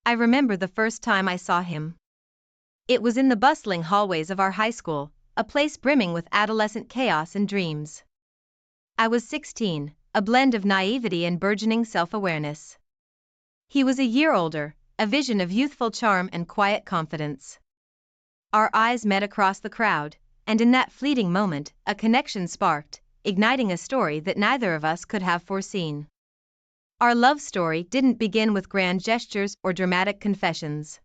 I remember the first time I saw him. It was in the bustling hallways of our high school, a place brimming with adolescent chaos and dreams. I was 16, a blend of naivety and burgeoning self-awareness. He was a year older, a vision of youthful charm and quiet confidence. Our eyes met across the crowd, and in that fleeting moment, a connection sparked, igniting a story that neither of us could have foreseen. Our love story didn't begin with grand gestures or dramatic confessions.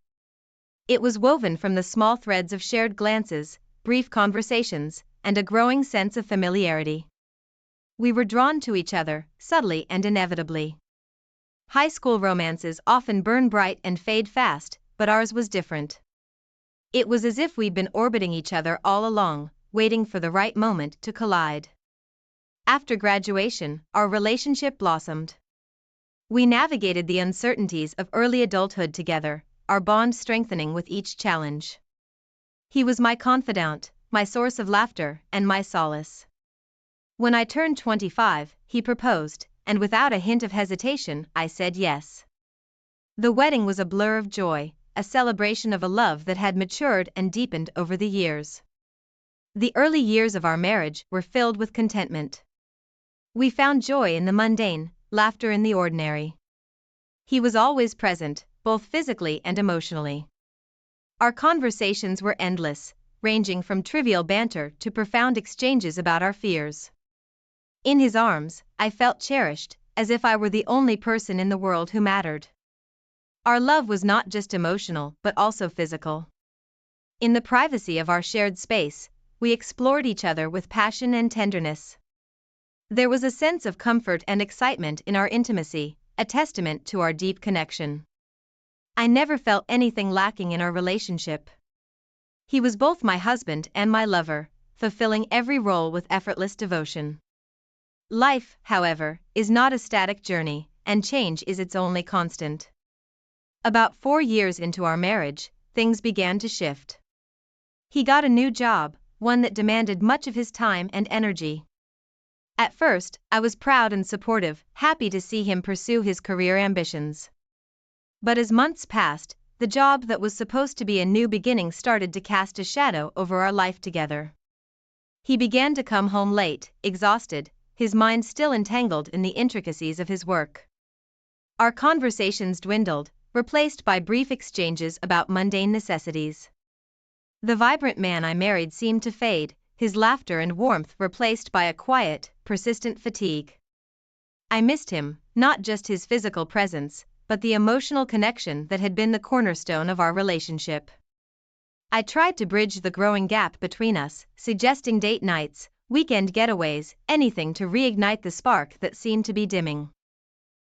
It was woven from the small threads of shared glances, brief conversations, and a growing sense of familiarity. We were drawn to each other, subtly and inevitably. High school romances often burn bright and fade fast, but ours was different. It was as if we'd been orbiting each other all along, waiting for the right moment to collide. After graduation, our relationship blossomed. We navigated the uncertainties of early adulthood together, our bond strengthening with each challenge. He was my confidant, my source of laughter, and my solace. When I turned 25, he proposed, and without a hint of hesitation, I said yes. The wedding was a blur of joy, a celebration of a love that had matured and deepened over the years. The early years of our marriage were filled with contentment. We found joy in the mundane, laughter in the ordinary. He was always present, both physically and emotionally. Our conversations were endless, ranging from trivial banter to profound exchanges about our fears. In his arms, I felt cherished, as if I were the only person in the world who mattered. Our love was not just emotional but also physical. In the privacy of our shared space, we explored each other with passion and tenderness. There was a sense of comfort and excitement in our intimacy, a testament to our deep connection. I never felt anything lacking in our relationship. He was both my husband and my lover, fulfilling every role with effortless devotion. Life, however, is not a static journey, and change is its only constant. About 4 years into our marriage, things began to shift. He got a new job, one that demanded much of his time and energy. At first, I was proud and supportive, happy to see him pursue his career ambitions. But as months passed, the job that was supposed to be a new beginning started to cast a shadow over our life together. He began to come home late, exhausted, his mind still entangled in the intricacies of his work. Our conversations dwindled, replaced by brief exchanges about mundane necessities. The vibrant man I married seemed to fade, his laughter and warmth replaced by a quiet, persistent fatigue. I missed him, not just his physical presence, but the emotional connection that had been the cornerstone of our relationship. I tried to bridge the growing gap between us, suggesting date nights, weekend getaways, anything to reignite the spark that seemed to be dimming.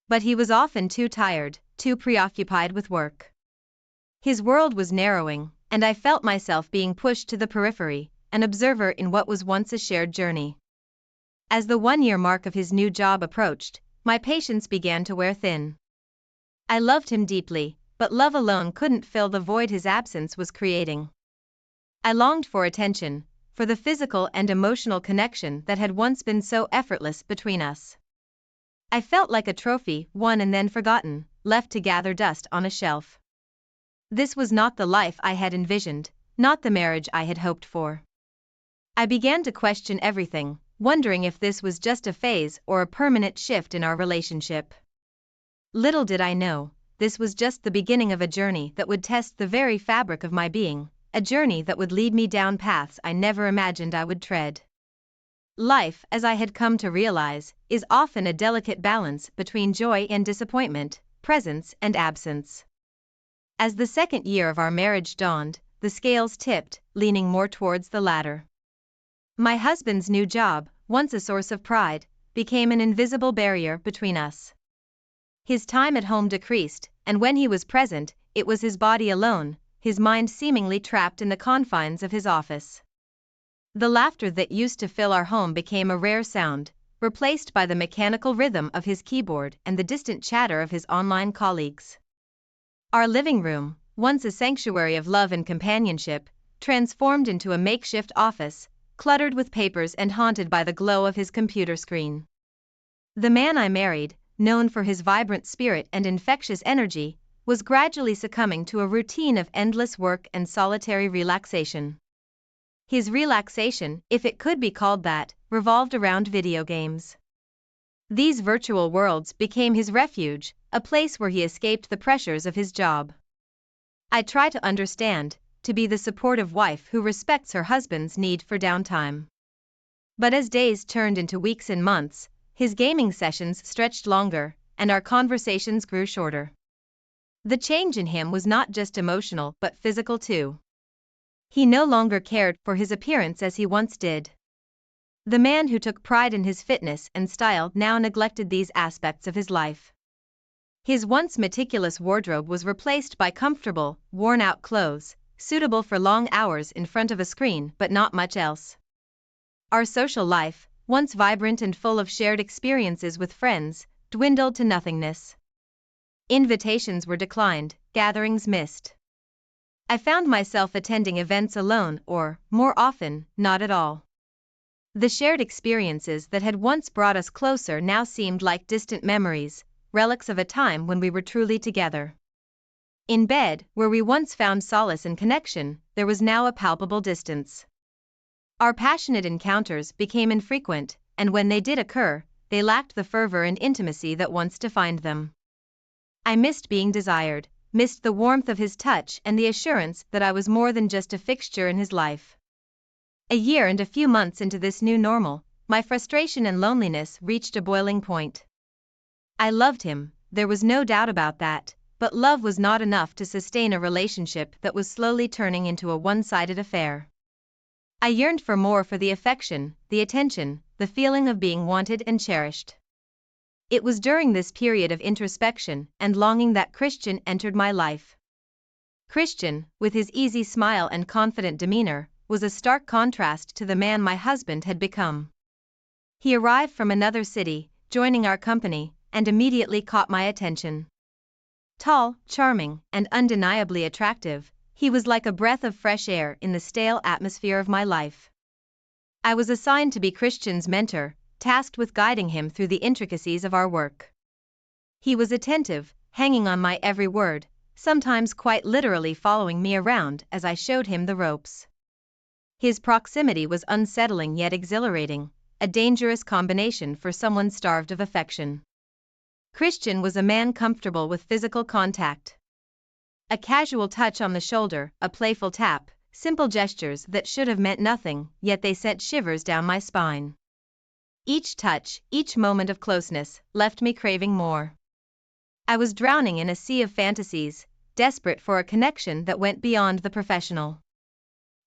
But he was often too tired, too preoccupied with work. His world was narrowing, and I felt myself being pushed to the periphery, an observer in what was once a shared journey. As the 1-year mark of his new job approached, my patience began to wear thin. I loved him deeply, but love alone couldn't fill the void his absence was creating. I longed for attention, for the physical and emotional connection that had once been so effortless between us. I felt like a trophy, won and then forgotten, left to gather dust on a shelf. This was not the life I had envisioned, not the marriage I had hoped for. I began to question everything, wondering if this was just a phase or a permanent shift in our relationship. Little did I know, this was just the beginning of a journey that would test the very fabric of my being, a journey that would lead me down paths I never imagined I would tread. Life, as I had come to realize, is often a delicate balance between joy and disappointment, presence and absence. As the 2nd year of our marriage dawned, the scales tipped, leaning more towards the latter. My husband's new job, once a source of pride, became an invisible barrier between us. His time at home decreased, and when he was present, it was his body alone, his mind seemingly trapped in the confines of his office. The laughter that used to fill our home became a rare sound, replaced by the mechanical rhythm of his keyboard and the distant chatter of his online colleagues. Our living room, once a sanctuary of love and companionship, transformed into a makeshift office, cluttered with papers and haunted by the glow of his computer screen. The man I married, known for his vibrant spirit and infectious energy, was gradually succumbing to a routine of endless work and solitary relaxation. His relaxation, if it could be called that, revolved around video games. These virtual worlds became his refuge, a place where he escaped the pressures of his job. I try to understand, to be the supportive wife who respects her husband's need for downtime. But as days turned into weeks and months, his gaming sessions stretched longer, and our conversations grew shorter. The change in him was not just emotional but physical too. He no longer cared for his appearance as he once did. The man who took pride in his fitness and style now neglected these aspects of his life. His once meticulous wardrobe was replaced by comfortable, worn-out clothes, suitable for long hours in front of a screen but not much else. Our social life, once vibrant and full of shared experiences with friends, dwindled to nothingness. Invitations were declined, gatherings missed. I found myself attending events alone or, more often, not at all. The shared experiences that had once brought us closer now seemed like distant memories, relics of a time when we were truly together. In bed, where we once found solace and connection, there was now a palpable distance. Our passionate encounters became infrequent, and when they did occur, they lacked the fervor and intimacy that once defined them. I missed being desired, missed the warmth of his touch and the assurance that I was more than just a fixture in his life. A year and a few months into this new normal, my frustration and loneliness reached a boiling point. I loved him, there was no doubt about that, but love was not enough to sustain a relationship that was slowly turning into a one-sided affair. I yearned for more, for the affection, the attention, the feeling of being wanted and cherished. It was during this period of introspection and longing that Christian entered my life. Christian, with his easy smile and confident demeanor, was a stark contrast to the man my husband had become. He arrived from another city, joining our company, and immediately caught my attention. Tall, charming, and undeniably attractive, he was like a breath of fresh air in the stale atmosphere of my life. I was assigned to be Christian's mentor, tasked with guiding him through the intricacies of our work. He was attentive, hanging on my every word, sometimes quite literally following me around as I showed him the ropes. His proximity was unsettling yet exhilarating, a dangerous combination for someone starved of affection. Christian was a man comfortable with physical contact. A casual touch on the shoulder, a playful tap, simple gestures that should have meant nothing, yet they sent shivers down my spine. Each touch, each moment of closeness, left me craving more. I was drowning in a sea of fantasies, desperate for a connection that went beyond the professional.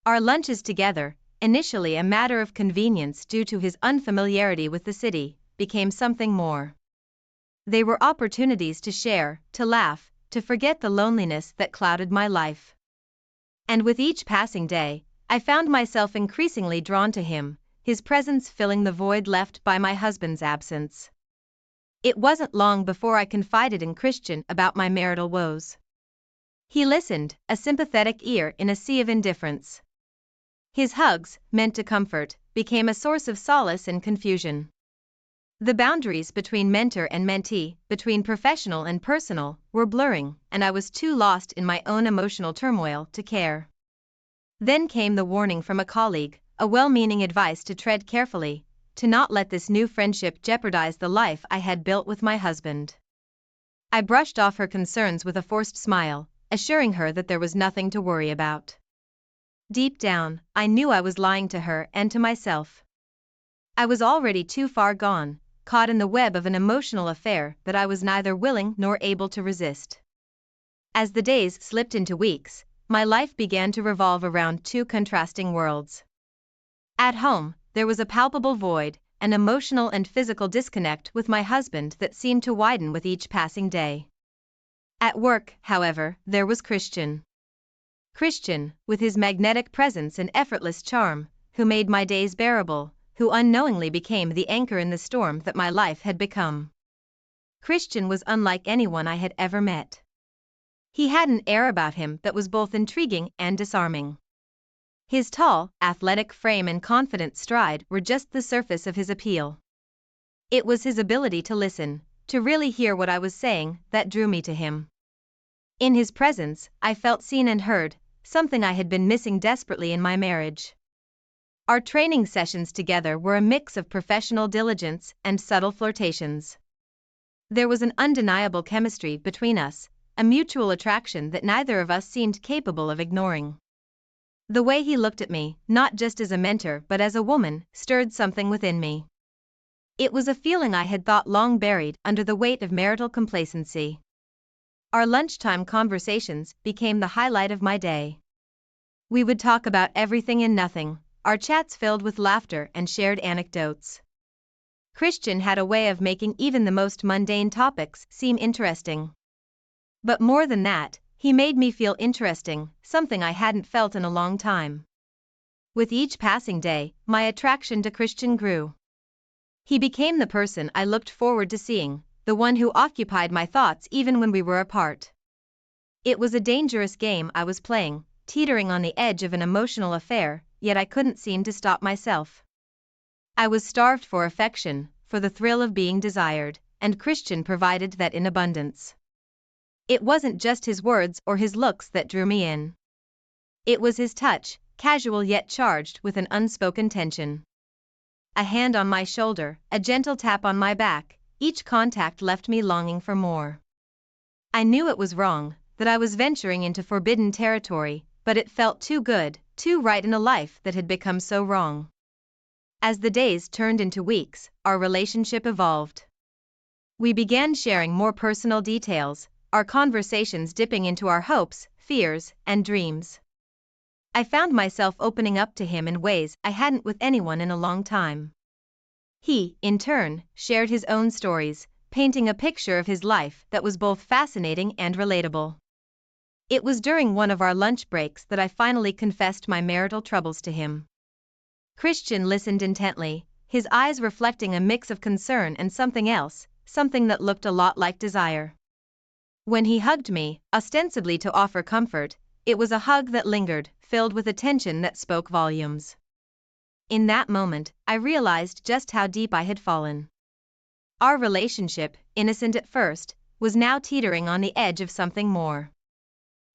Our lunches together, initially a matter of convenience due to his unfamiliarity with the city, became something more. They were opportunities to share, to laugh, to forget the loneliness that clouded my life. And with each passing day, I found myself increasingly drawn to him, his presence filling the void left by my husband's absence. It wasn't long before I confided in Christian about my marital woes. He listened, a sympathetic ear in a sea of indifference. His hugs, meant to comfort, became a source of solace and confusion. The boundaries between mentor and mentee, between professional and personal, were blurring, and I was too lost in my own emotional turmoil to care. Then came the warning from a colleague, a well-meaning advice to tread carefully, to not let this new friendship jeopardize the life I had built with my husband. I brushed off her concerns with a forced smile, assuring her that there was nothing to worry about. Deep down, I knew I was lying to her and to myself. I was already too far gone, caught in the web of an emotional affair that I was neither willing nor able to resist. As the days slipped into weeks, my life began to revolve around two contrasting worlds. At home, there was a palpable void, an emotional and physical disconnect with my husband that seemed to widen with each passing day. At work, however, there was Christian. Christian, with his magnetic presence and effortless charm, who made my days bearable, who unknowingly became the anchor in the storm that my life had become. Christian was unlike anyone I had ever met. He had an air about him that was both intriguing and disarming. His tall, athletic frame and confident stride were just the surface of his appeal. It was his ability to listen, to really hear what I was saying, that drew me to him. In his presence, I felt seen and heard, something I had been missing desperately in my marriage. Our training sessions together were a mix of professional diligence and subtle flirtations. There was an undeniable chemistry between us, a mutual attraction that neither of us seemed capable of ignoring. The way he looked at me, not just as a mentor but as a woman, stirred something within me. It was a feeling I had thought long buried under the weight of marital complacency. Our lunchtime conversations became the highlight of my day. We would talk about everything and nothing, our chats filled with laughter and shared anecdotes. Christian had a way of making even the most mundane topics seem interesting. But more than that, he made me feel interesting, something I hadn't felt in a long time. With each passing day, my attraction to Christian grew. He became the person I looked forward to seeing, the one who occupied my thoughts even when we were apart. It was a dangerous game I was playing, teetering on the edge of an emotional affair, yet I couldn't seem to stop myself. I was starved for affection, for the thrill of being desired, and Christian provided that in abundance. It wasn't just his words or his looks that drew me in. It was his touch, casual yet charged with an unspoken tension. A hand on my shoulder, a gentle tap on my back, each contact left me longing for more. I knew it was wrong, that I was venturing into forbidden territory, but it felt too good, too right in a life that had become so wrong. As the days turned into weeks, our relationship evolved. We began sharing more personal details, our conversations dipping into our hopes, fears, and dreams. I found myself opening up to him in ways I hadn't with anyone in a long time. He, in turn, shared his own stories, painting a picture of his life that was both fascinating and relatable. It was during one of our lunch breaks that I finally confessed my marital troubles to him. Christian listened intently, his eyes reflecting a mix of concern and something else, something that looked a lot like desire. When he hugged me, ostensibly to offer comfort, it was a hug that lingered, filled with a tension that spoke volumes. In that moment, I realized just how deep I had fallen. Our relationship, innocent at first, was now teetering on the edge of something more.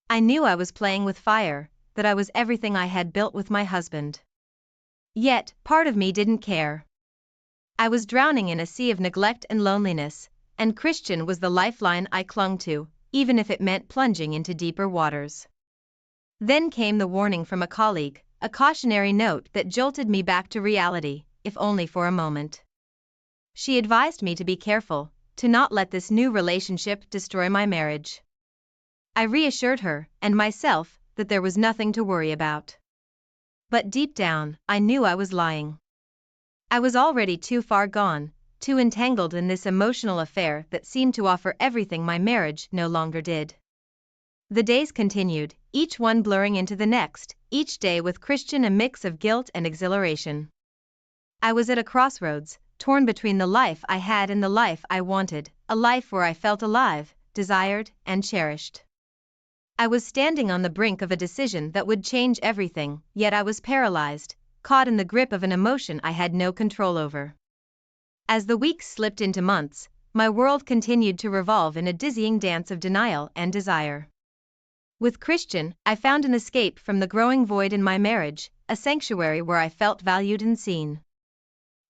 I knew I was playing with fire, that I was everything I had built with my husband. Yet, part of me didn't care. I was drowning in a sea of neglect and loneliness, and Christian was the lifeline I clung to, even if it meant plunging into deeper waters. Then came the warning from a colleague, a cautionary note that jolted me back to reality, if only for a moment. She advised me to be careful, to not let this new relationship destroy my marriage. I reassured her, and myself, that there was nothing to worry about. But deep down, I knew I was lying. I was already too far gone, too entangled in this emotional affair that seemed to offer everything my marriage no longer did. The days continued, each one blurring into the next, each day with Christian a mix of guilt and exhilaration. I was at a crossroads, torn between the life I had and the life I wanted, a life where I felt alive, desired, and cherished. I was standing on the brink of a decision that would change everything, yet I was paralyzed, caught in the grip of an emotion I had no control over. As the weeks slipped into months, my world continued to revolve in a dizzying dance of denial and desire. With Christian, I found an escape from the growing void in my marriage, a sanctuary where I felt valued and seen.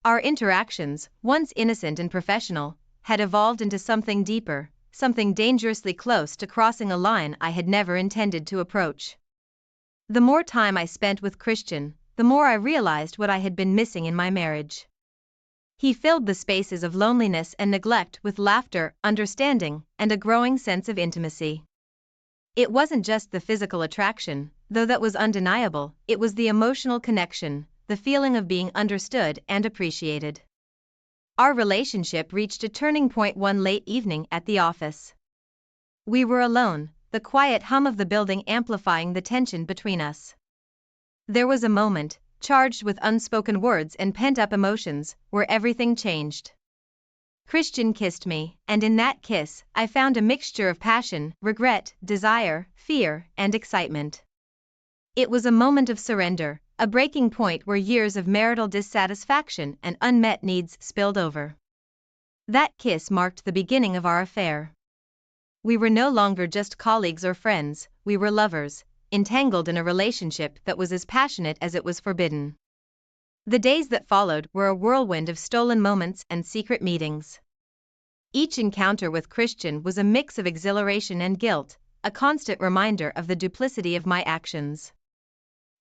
Our interactions, once innocent and professional, had evolved into something deeper, something dangerously close to crossing a line I had never intended to approach. The more time I spent with Christian, the more I realized what I had been missing in my marriage. He filled the spaces of loneliness and neglect with laughter, understanding, and a growing sense of intimacy. It wasn't just the physical attraction, though that was undeniable, it was the emotional connection, the feeling of being understood and appreciated. Our relationship reached a turning point one late evening at the office. We were alone, the quiet hum of the building amplifying the tension between us. There was a moment, charged with unspoken words and pent-up emotions, where everything changed. Christian kissed me, and in that kiss, I found a mixture of passion, regret, desire, fear, and excitement. It was a moment of surrender, a breaking point where years of marital dissatisfaction and unmet needs spilled over. That kiss marked the beginning of our affair. We were no longer just colleagues or friends, we were lovers, entangled in a relationship that was as passionate as it was forbidden. The days that followed were a whirlwind of stolen moments and secret meetings. Each encounter with Christian was a mix of exhilaration and guilt, a constant reminder of the duplicity of my actions.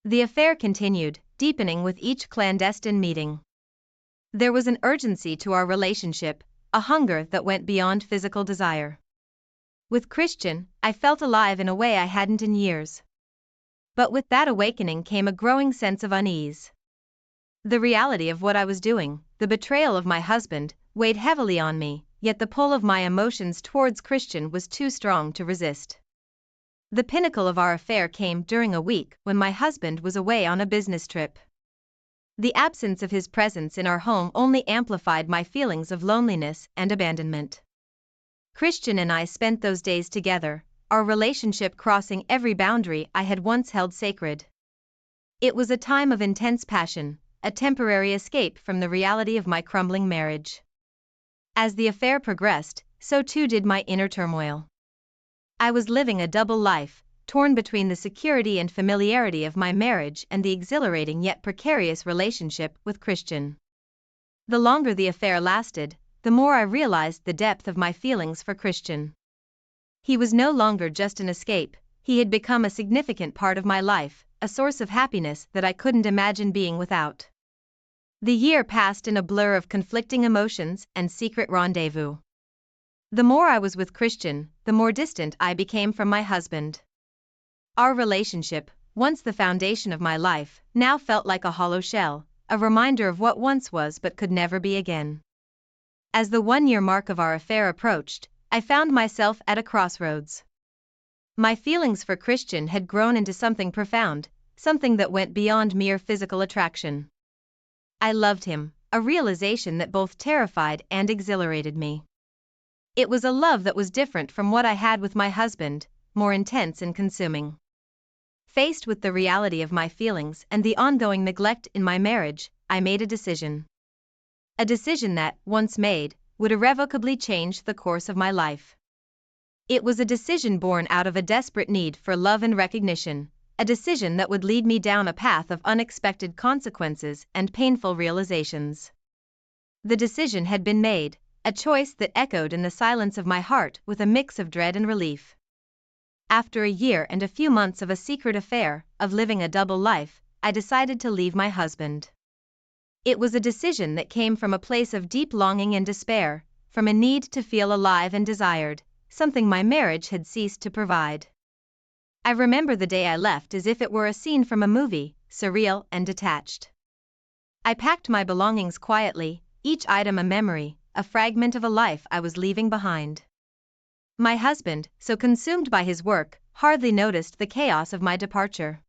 The affair continued, deepening with each clandestine meeting. There was an urgency to our relationship, a hunger that went beyond physical desire. With Christian, I felt alive in a way I hadn't in years. But with that awakening came a growing sense of unease. The reality of what I was doing, the betrayal of my husband, weighed heavily on me, yet the pull of my emotions towards Christian was too strong to resist. The pinnacle of our affair came during a week when my husband was away on a business trip. The absence of his presence in our home only amplified my feelings of loneliness and abandonment. Christian and I spent those days together, our relationship crossing every boundary I had once held sacred. It was a time of intense passion, a temporary escape from the reality of my crumbling marriage. As the affair progressed, so too did my inner turmoil. I was living a double life, torn between the security and familiarity of my marriage and the exhilarating yet precarious relationship with Christian. The longer the affair lasted, the more I realized the depth of my feelings for Christian. He was no longer just an escape, he had become a significant part of my life, a source of happiness that I couldn't imagine being without. The year passed in a blur of conflicting emotions and secret rendezvous. The more I was with Christian, the more distant I became from my husband. Our relationship, once the foundation of my life, now felt like a hollow shell, a reminder of what once was but could never be again. As the one-year mark of our affair approached, I found myself at a crossroads. My feelings for Christian had grown into something profound, something that went beyond mere physical attraction. I loved him, a realization that both terrified and exhilarated me. It was a love that was different from what I had with my husband, more intense and consuming. Faced with the reality of my feelings and the ongoing neglect in my marriage, I made a decision. A decision that, once made, would irrevocably change the course of my life. It was a decision born out of a desperate need for love and recognition, a decision that would lead me down a path of unexpected consequences and painful realizations. The decision had been made, a choice that echoed in the silence of my heart with a mix of dread and relief. After a year and a few months of a secret affair, of living a double life, I decided to leave my husband. It was a decision that came from a place of deep longing and despair, from a need to feel alive and desired, something my marriage had ceased to provide. I remember the day I left as if it were a scene from a movie, surreal and detached. I packed my belongings quietly, each item a memory, a fragment of a life I was leaving behind. My husband, so consumed by his work, hardly noticed the chaos of my departure.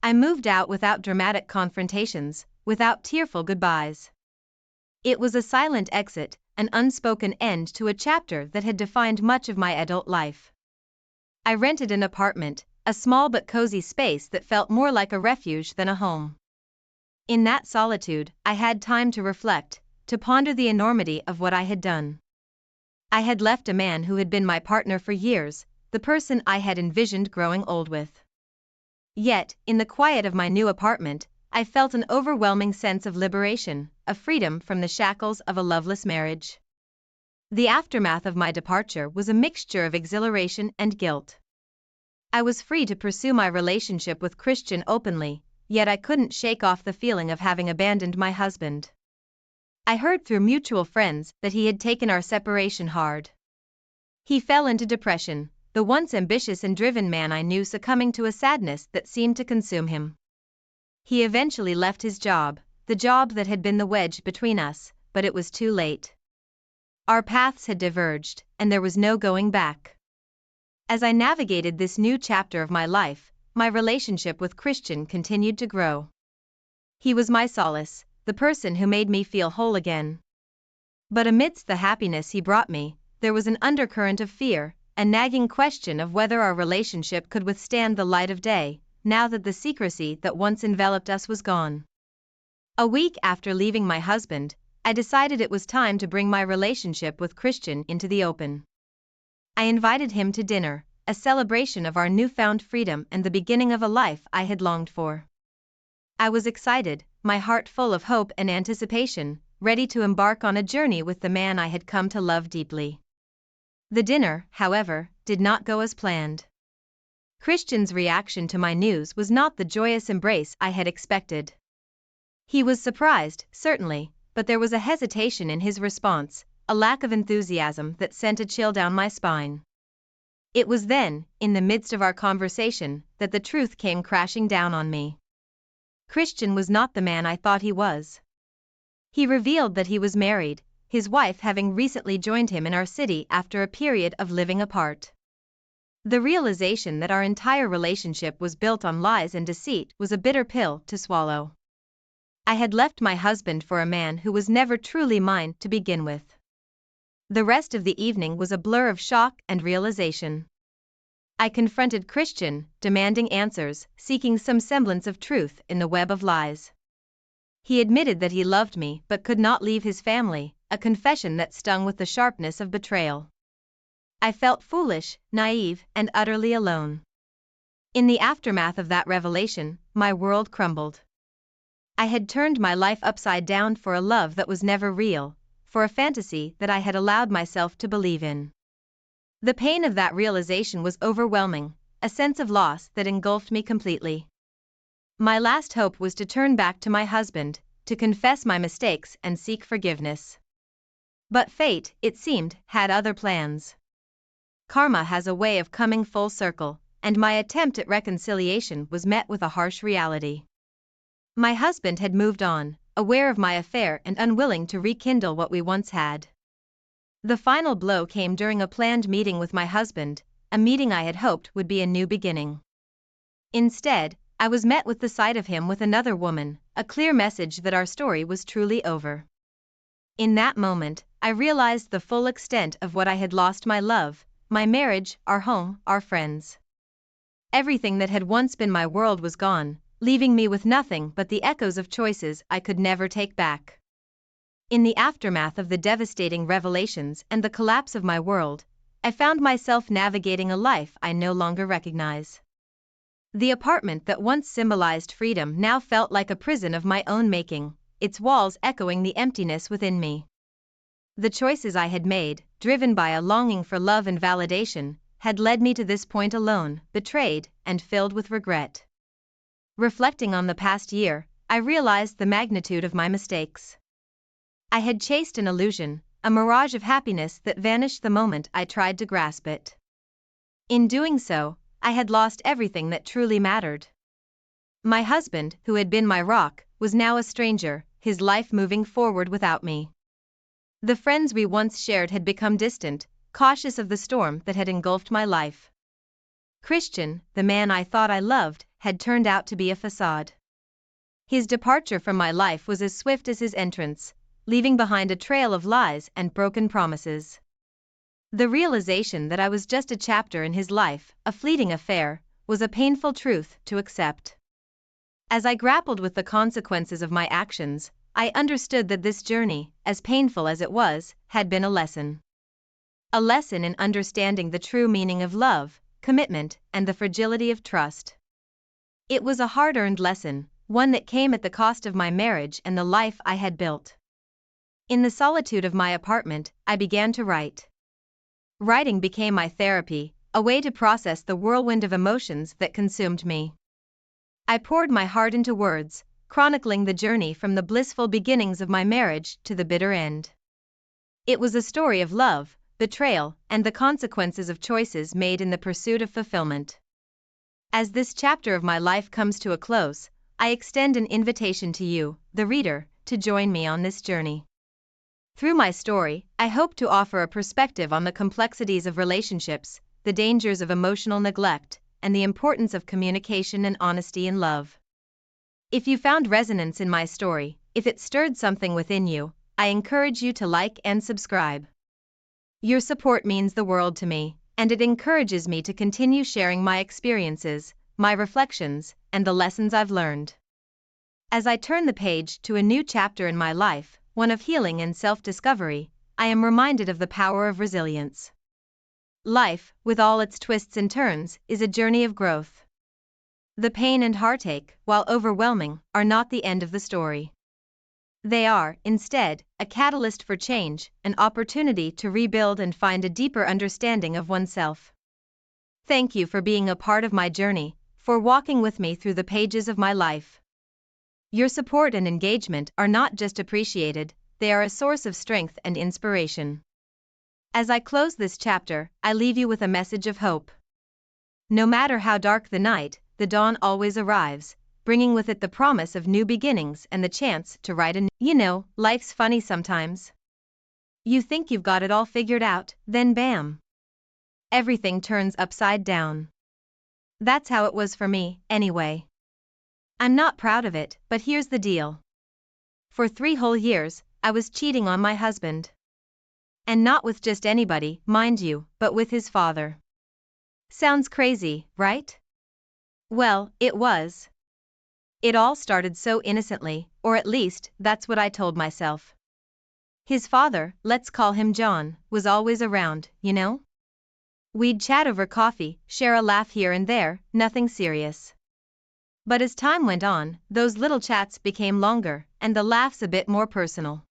I moved out without dramatic confrontations, without tearful goodbyes. It was a silent exit, an unspoken end to a chapter that had defined much of my adult life. I rented an apartment, a small but cozy space that felt more like a refuge than a home. In that solitude, I had time to reflect, to ponder the enormity of what I had done. I had left a man who had been my partner for years, the person I had envisioned growing old with. Yet, in the quiet of my new apartment, I felt an overwhelming sense of liberation, of freedom from the shackles of a loveless marriage. The aftermath of my departure was a mixture of exhilaration and guilt. I was free to pursue my relationship with Christian openly, yet I couldn't shake off the feeling of having abandoned my husband. I heard through mutual friends that he had taken our separation hard. He fell into depression, the once ambitious and driven man I knew succumbing to a sadness that seemed to consume him. He eventually left his job, the job that had been the wedge between us, but it was too late. Our paths had diverged, and there was no going back. As I navigated this new chapter of my life, my relationship with Christian continued to grow. He was my solace, the person who made me feel whole again. But amidst the happiness he brought me, there was an undercurrent of fear, a nagging question of whether our relationship could withstand the light of day, now that the secrecy that once enveloped us was gone. A week after leaving my husband, I decided it was time to bring my relationship with Christian into the open. I invited him to dinner, a celebration of our newfound freedom and the beginning of a life I had longed for. I was excited, my heart full of hope and anticipation, ready to embark on a journey with the man I had come to love deeply. The dinner, however, did not go as planned. Christian's reaction to my news was not the joyous embrace I had expected. He was surprised, certainly, but there was a hesitation in his response, a lack of enthusiasm that sent a chill down my spine. It was then, in the midst of our conversation, that the truth came crashing down on me. Christian was not the man I thought he was. He revealed that he was married, his wife having recently joined him in our city after a period of living apart. The realization that our entire relationship was built on lies and deceit was a bitter pill to swallow. I had left my husband for a man who was never truly mine to begin with. The rest of the evening was a blur of shock and realization. I confronted Christian, demanding answers, seeking some semblance of truth in the web of lies. He admitted that he loved me but could not leave his family, a confession that stung with the sharpness of betrayal. I felt foolish, naive, and utterly alone. In the aftermath of that revelation, my world crumbled. I had turned my life upside down for a love that was never real, for a fantasy that I had allowed myself to believe in. The pain of that realization was overwhelming, a sense of loss that engulfed me completely. My last hope was to turn back to my husband, to confess my mistakes and seek forgiveness. But fate, it seemed, had other plans. Karma has a way of coming full circle, and my attempt at reconciliation was met with a harsh reality. My husband had moved on, aware of my affair and unwilling to rekindle what we once had. The final blow came during a planned meeting with my husband, a meeting I had hoped would be a new beginning. Instead, I was met with the sight of him with another woman, a clear message that our story was truly over. In that moment, I realized the full extent of what I had lost: my love, my marriage, our home, our friends. Everything that had once been my world was gone, leaving me with nothing but the echoes of choices I could never take back. In the aftermath of the devastating revelations and the collapse of my world, I found myself navigating a life I no longer recognize. The apartment that once symbolized freedom now felt like a prison of my own making, its walls echoing the emptiness within me. The choices I had made, driven by a longing for love and validation, had led me to this point alone, betrayed, and filled with regret. Reflecting on the past year, I realized the magnitude of my mistakes. I had chased an illusion, a mirage of happiness that vanished the moment I tried to grasp it. In doing so, I had lost everything that truly mattered. My husband, who had been my rock, was now a stranger, his life moving forward without me. The friends we once shared had become distant, cautious of the storm that had engulfed my life. Christian, the man I thought I loved, had turned out to be a facade. His departure from my life was as swift as his entrance, leaving behind a trail of lies and broken promises. The realization that I was just a chapter in his life, a fleeting affair, was a painful truth to accept. As I grappled with the consequences of my actions, I understood that this journey, as painful as it was, had been a lesson. A lesson in understanding the true meaning of love, commitment, and the fragility of trust. It was a hard-earned lesson, one that came at the cost of my marriage and the life I had built. In the solitude of my apartment, I began to write. Writing became my therapy, a way to process the whirlwind of emotions that consumed me. I poured my heart into words, chronicling the journey from the blissful beginnings of my marriage to the bitter end. It was a story of love, betrayal, and the consequences of choices made in the pursuit of fulfillment. As this chapter of my life comes to a close, I extend an invitation to you, the reader, to join me on this journey. Through my story, I hope to offer a perspective on the complexities of relationships, the dangers of emotional neglect, and the importance of communication and honesty in love. If you found resonance in my story, if it stirred something within you, I encourage you to like and subscribe. Your support means the world to me, and it encourages me to continue sharing my experiences, my reflections, and the lessons I've learned. As I turn the page to a new chapter in my life, one of healing and self-discovery, I am reminded of the power of resilience. Life, with all its twists and turns, is a journey of growth. The pain and heartache, while overwhelming, are not the end of the story. They are, instead, a catalyst for change, an opportunity to rebuild and find a deeper understanding of oneself. Thank you for being a part of my journey, for walking with me through the pages of my life. Your support and engagement are not just appreciated, they are a source of strength and inspiration. As I close this chapter, I leave you with a message of hope. No matter how dark the night, the dawn always arrives, bringing with it the promise of new beginnings and the chance to write a new. You know, life's funny sometimes. You think you've got it all figured out, then bam! Everything turns upside down. That's how it was for me, anyway. I'm not proud of it, but here's the deal. For 3 whole years, I was cheating on my husband. And not with just anybody, mind you, but with his father. Sounds crazy, right? Well, it was. It all started so innocently, or at least, that's what I told myself. His father, let's call him John, was always around, you know? We'd chat over coffee, share a laugh here and there, nothing serious. But as time went on, those little chats became longer, and the laughs a bit more personal.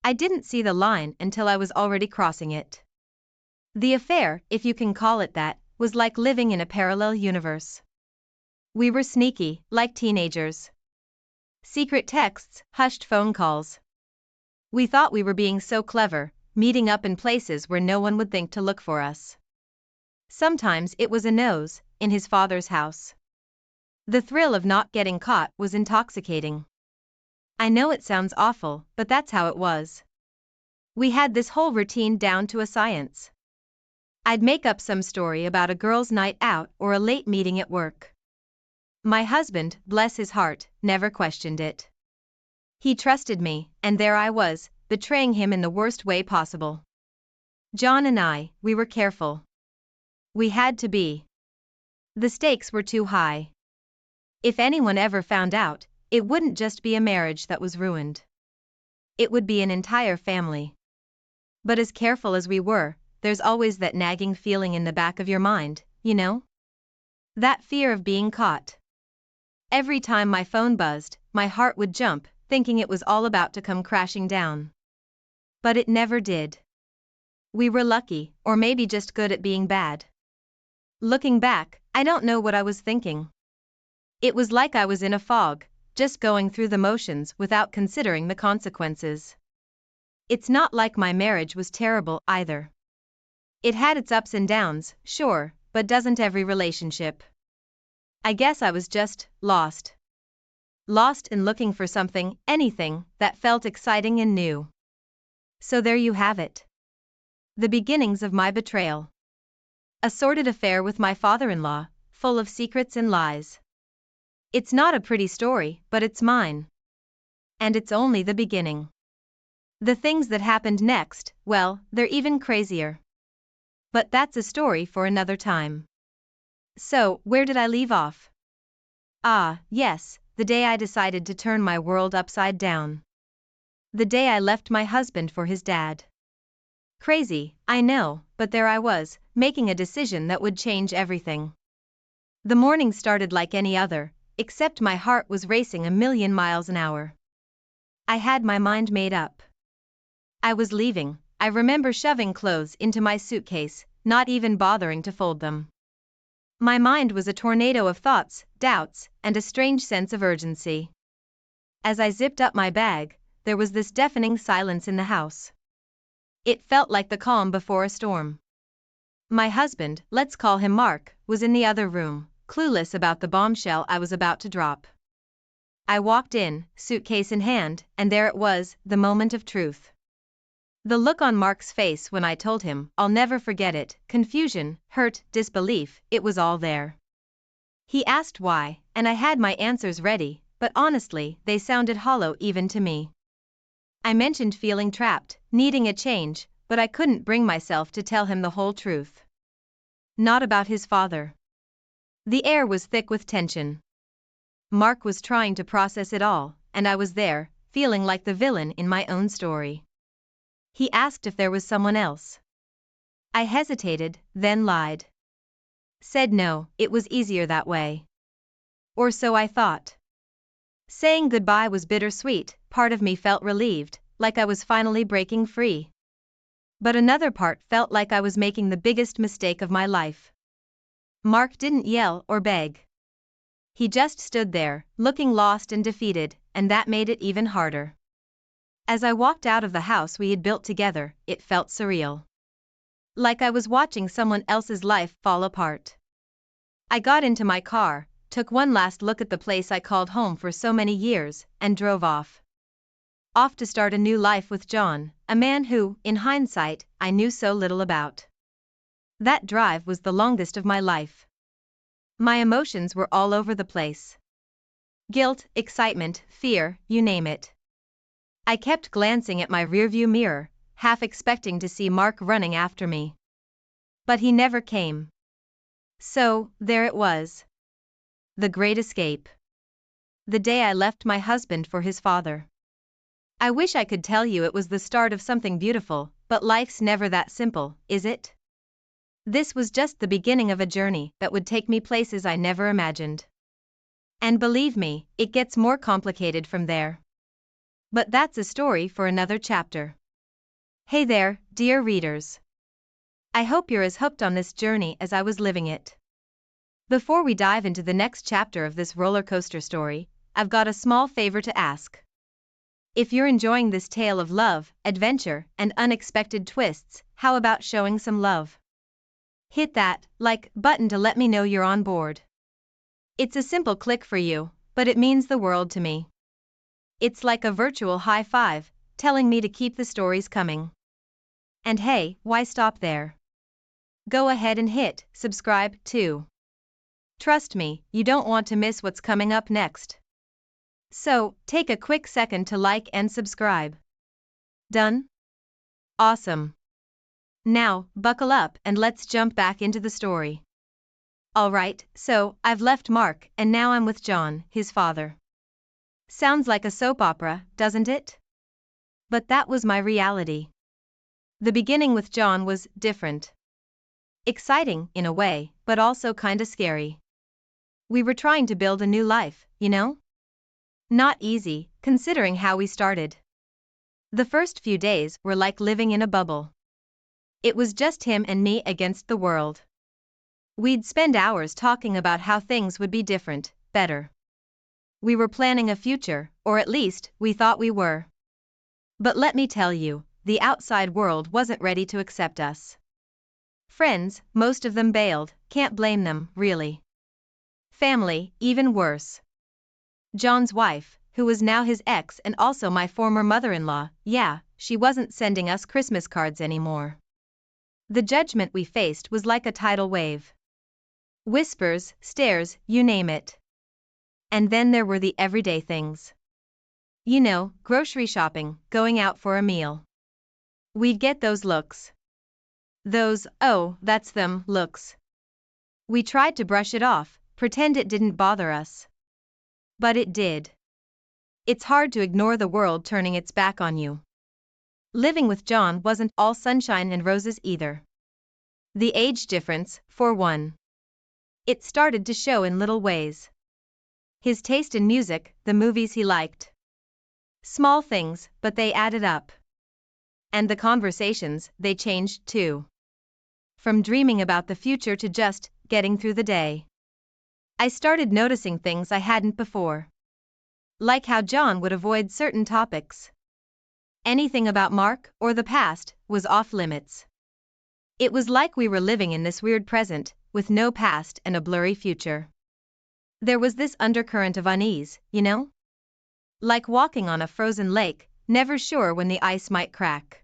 I didn't see the line until I was already crossing it. The affair, if you can call it that, was like living in a parallel universe. We were sneaky, like teenagers. Secret texts, hushed phone calls. We thought we were being so clever, meeting up in places where no one would think to look for us. Sometimes it was a nose, in his father's house. The thrill of not getting caught was intoxicating. I know it sounds awful, but that's how it was. We had this whole routine down to a science. I'd make up some story about a girl's night out or a late meeting at work. My husband, bless his heart, never questioned it. He trusted me, and there I was, betraying him in the worst way possible. John and I, we were careful. We had to be. The stakes were too high. If anyone ever found out, it wouldn't just be a marriage that was ruined. It would be an entire family. But as careful as we were, there's always that nagging feeling in the back of your mind, you know? That fear of being caught. Every time my phone buzzed, my heart would jump, thinking it was all about to come crashing down. But it never did. We were lucky, or maybe just good at being bad. Looking back, I don't know what I was thinking. It was like I was in a fog, just going through the motions without considering the consequences. It's not like my marriage was terrible, either. It had its ups and downs, sure, but doesn't every relationship? I guess I was just lost. Lost in looking for something, anything, that felt exciting and new. So there you have it. The beginnings of my betrayal. A sordid affair with my father-in-law, full of secrets and lies. It's not a pretty story, but it's mine. And it's only the beginning. The things that happened next, well, they're even crazier. But that's a story for another time. So, where did I leave off? Ah, yes, the day I decided to turn my world upside down. The day I left my husband for his dad. Crazy, I know, but there I was, making a decision that would change everything. The morning started like any other, except my heart was racing 1,000,000 miles an hour. I had my mind made up. I was leaving. I remember shoving clothes into my suitcase, not even bothering to fold them. My mind was a tornado of thoughts, doubts, and a strange sense of urgency. As I zipped up my bag, there was this deafening silence in the house. It felt like the calm before a storm. My husband, let's call him Mark, was in the other room, clueless about the bombshell I was about to drop. I walked in, suitcase in hand, and there it was, the moment of truth. The look on Mark's face when I told him, I'll never forget it, confusion, hurt, disbelief, it was all there. He asked why, and I had my answers ready, but honestly, they sounded hollow even to me. I mentioned feeling trapped, needing a change, but I couldn't bring myself to tell him the whole truth. Not about his father. The air was thick with tension. Mark was trying to process it all, and I was there, feeling like the villain in my own story. He asked if there was someone else. I hesitated, then lied. Said no, it was easier that way. Or so I thought. Saying goodbye was bittersweet, part of me felt relieved, like I was finally breaking free. But another part felt like I was making the biggest mistake of my life. Mark didn't yell or beg. He just stood there, looking lost and defeated, and that made it even harder. As I walked out of the house we had built together, it felt surreal. Like I was watching someone else's life fall apart. I got into my car, took one last look at the place I called home for so many years, and drove off. Off to start a new life with John, a man who, in hindsight, I knew so little about. That drive was the longest of my life. My emotions were all over the place. Guilt, excitement, fear, you name it. I kept glancing at my rearview mirror, half expecting to see Mark running after me. But he never came. So, there it was. The great escape. The day I left my husband for his father. I wish I could tell you it was the start of something beautiful, but life's never that simple, is it? This was just the beginning of a journey that would take me places I never imagined. And believe me, it gets more complicated from there. But that's a story for another chapter. Hey there, dear readers. I hope you're as hooked on this journey as I was living it. Before we dive into the next chapter of this roller coaster story, I've got a small favor to ask. If you're enjoying this tale of love, adventure, and unexpected twists, how about showing some love? Hit that like button to let me know you're on board. It's a simple click for you, but it means the world to me. It's like a virtual high five, telling me to keep the stories coming. And hey, why stop there? Go ahead and hit subscribe too. Trust me, you don't want to miss what's coming up next. So, take a quick second to like and subscribe. Done? Awesome. Now, buckle up and let's jump back into the story. Alright, so, I've left Mark and now I'm with John, his father. Sounds like a soap opera, doesn't it? But that was my reality. The beginning with John was different. Exciting, in a way, but also kinda scary. We were trying to build a new life, you know? Not easy, considering how we started. The first few days were like living in a bubble. It was just him and me against the world. We'd spend hours talking about how things would be different, better. We were planning a future, or at least, we thought we were. But let me tell you, the outside world wasn't ready to accept us. Friends, most of them bailed, can't blame them, really. Family, even worse. John's wife, who was now his ex and also my former mother-in-law, yeah, she wasn't sending us Christmas cards anymore. The judgment we faced was like a tidal wave. Whispers, stares, you name it. And then there were the everyday things. You know, grocery shopping, going out for a meal. We'd get those looks. Those, oh, that's them, looks. We tried to brush it off, pretend it didn't bother us. But it did. It's hard to ignore the world turning its back on you. Living with John wasn't all sunshine and roses either. The age difference, for one. It started to show in little ways. His taste in music, the movies he liked. Small things, but they added up. And the conversations, they changed too. From dreaming about the future to just getting through the day. I started noticing things I hadn't before. Like how John would avoid certain topics. Anything about Mark, or the past, was off limits. It was like we were living in this weird present, with no past and a blurry future. There was this undercurrent of unease, you know? Like walking on a frozen lake, never sure when the ice might crack.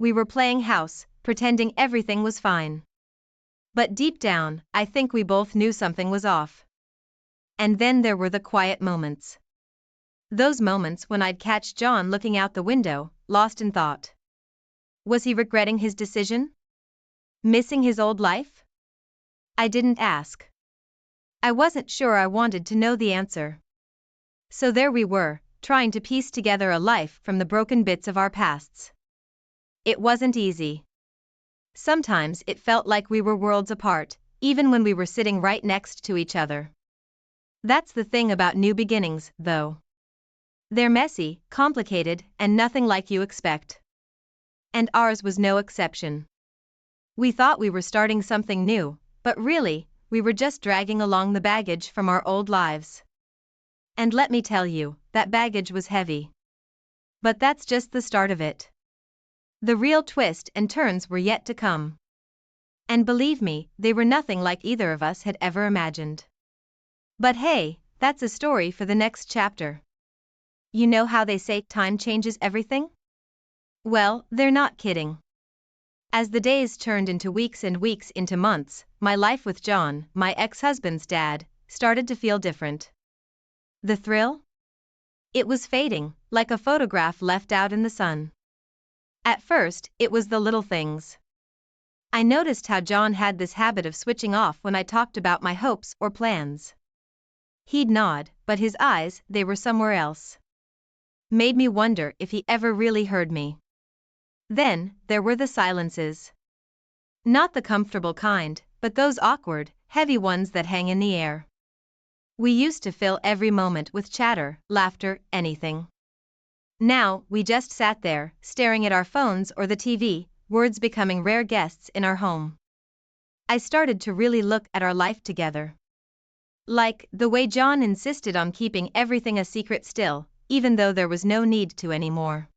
We were playing house, pretending everything was fine. But deep down, I think we both knew something was off. And then there were the quiet moments. Those moments when I'd catch John looking out the window, lost in thought. Was he regretting his decision? Missing his old life? I didn't ask. I wasn't sure I wanted to know the answer. So there we were, trying to piece together a life from the broken bits of our pasts. It wasn't easy. Sometimes it felt like we were worlds apart, even when we were sitting right next to each other. That's the thing about new beginnings, though. They're messy, complicated, and nothing like you expect. And ours was no exception. We thought we were starting something new, but really, we were just dragging along the baggage from our old lives. And let me tell you, that baggage was heavy. But that's just the start of it. The real twist and turns were yet to come. And believe me, they were nothing like either of us had ever imagined. But hey, that's a story for the next chapter. You know how they say time changes everything? Well, they're not kidding. As the days turned into weeks and weeks into months, my life with John, my ex-husband's dad, started to feel different. The thrill? It was fading, like a photograph left out in the sun. At first, it was the little things. I noticed how John had this habit of switching off when I talked about my hopes or plans. He'd nod, but his eyes, they were somewhere else. Made me wonder if he ever really heard me. Then, there were the silences. Not the comfortable kind, but those awkward, heavy ones that hang in the air. We used to fill every moment with chatter, laughter, anything. Now, we just sat there, staring at our phones or the TV, words becoming rare guests in our home. I started to really look at our life together. Like, the way John insisted on keeping everything a secret still, even though there was no need to anymore.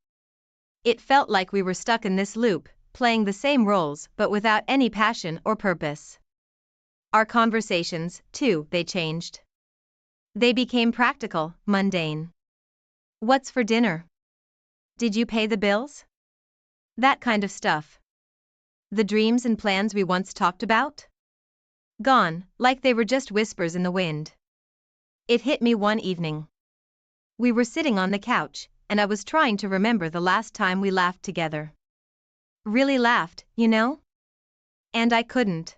It felt like we were stuck in this loop, playing the same roles but without any passion or purpose. Our conversations, too, they changed. They became practical, mundane. What's for dinner? Did you pay the bills? That kind of stuff. The dreams and plans we once talked about? Gone, like they were just whispers in the wind. It hit me one evening. We were sitting on the couch, and I was trying to remember the last time we laughed together. Really laughed, you know? And I couldn't.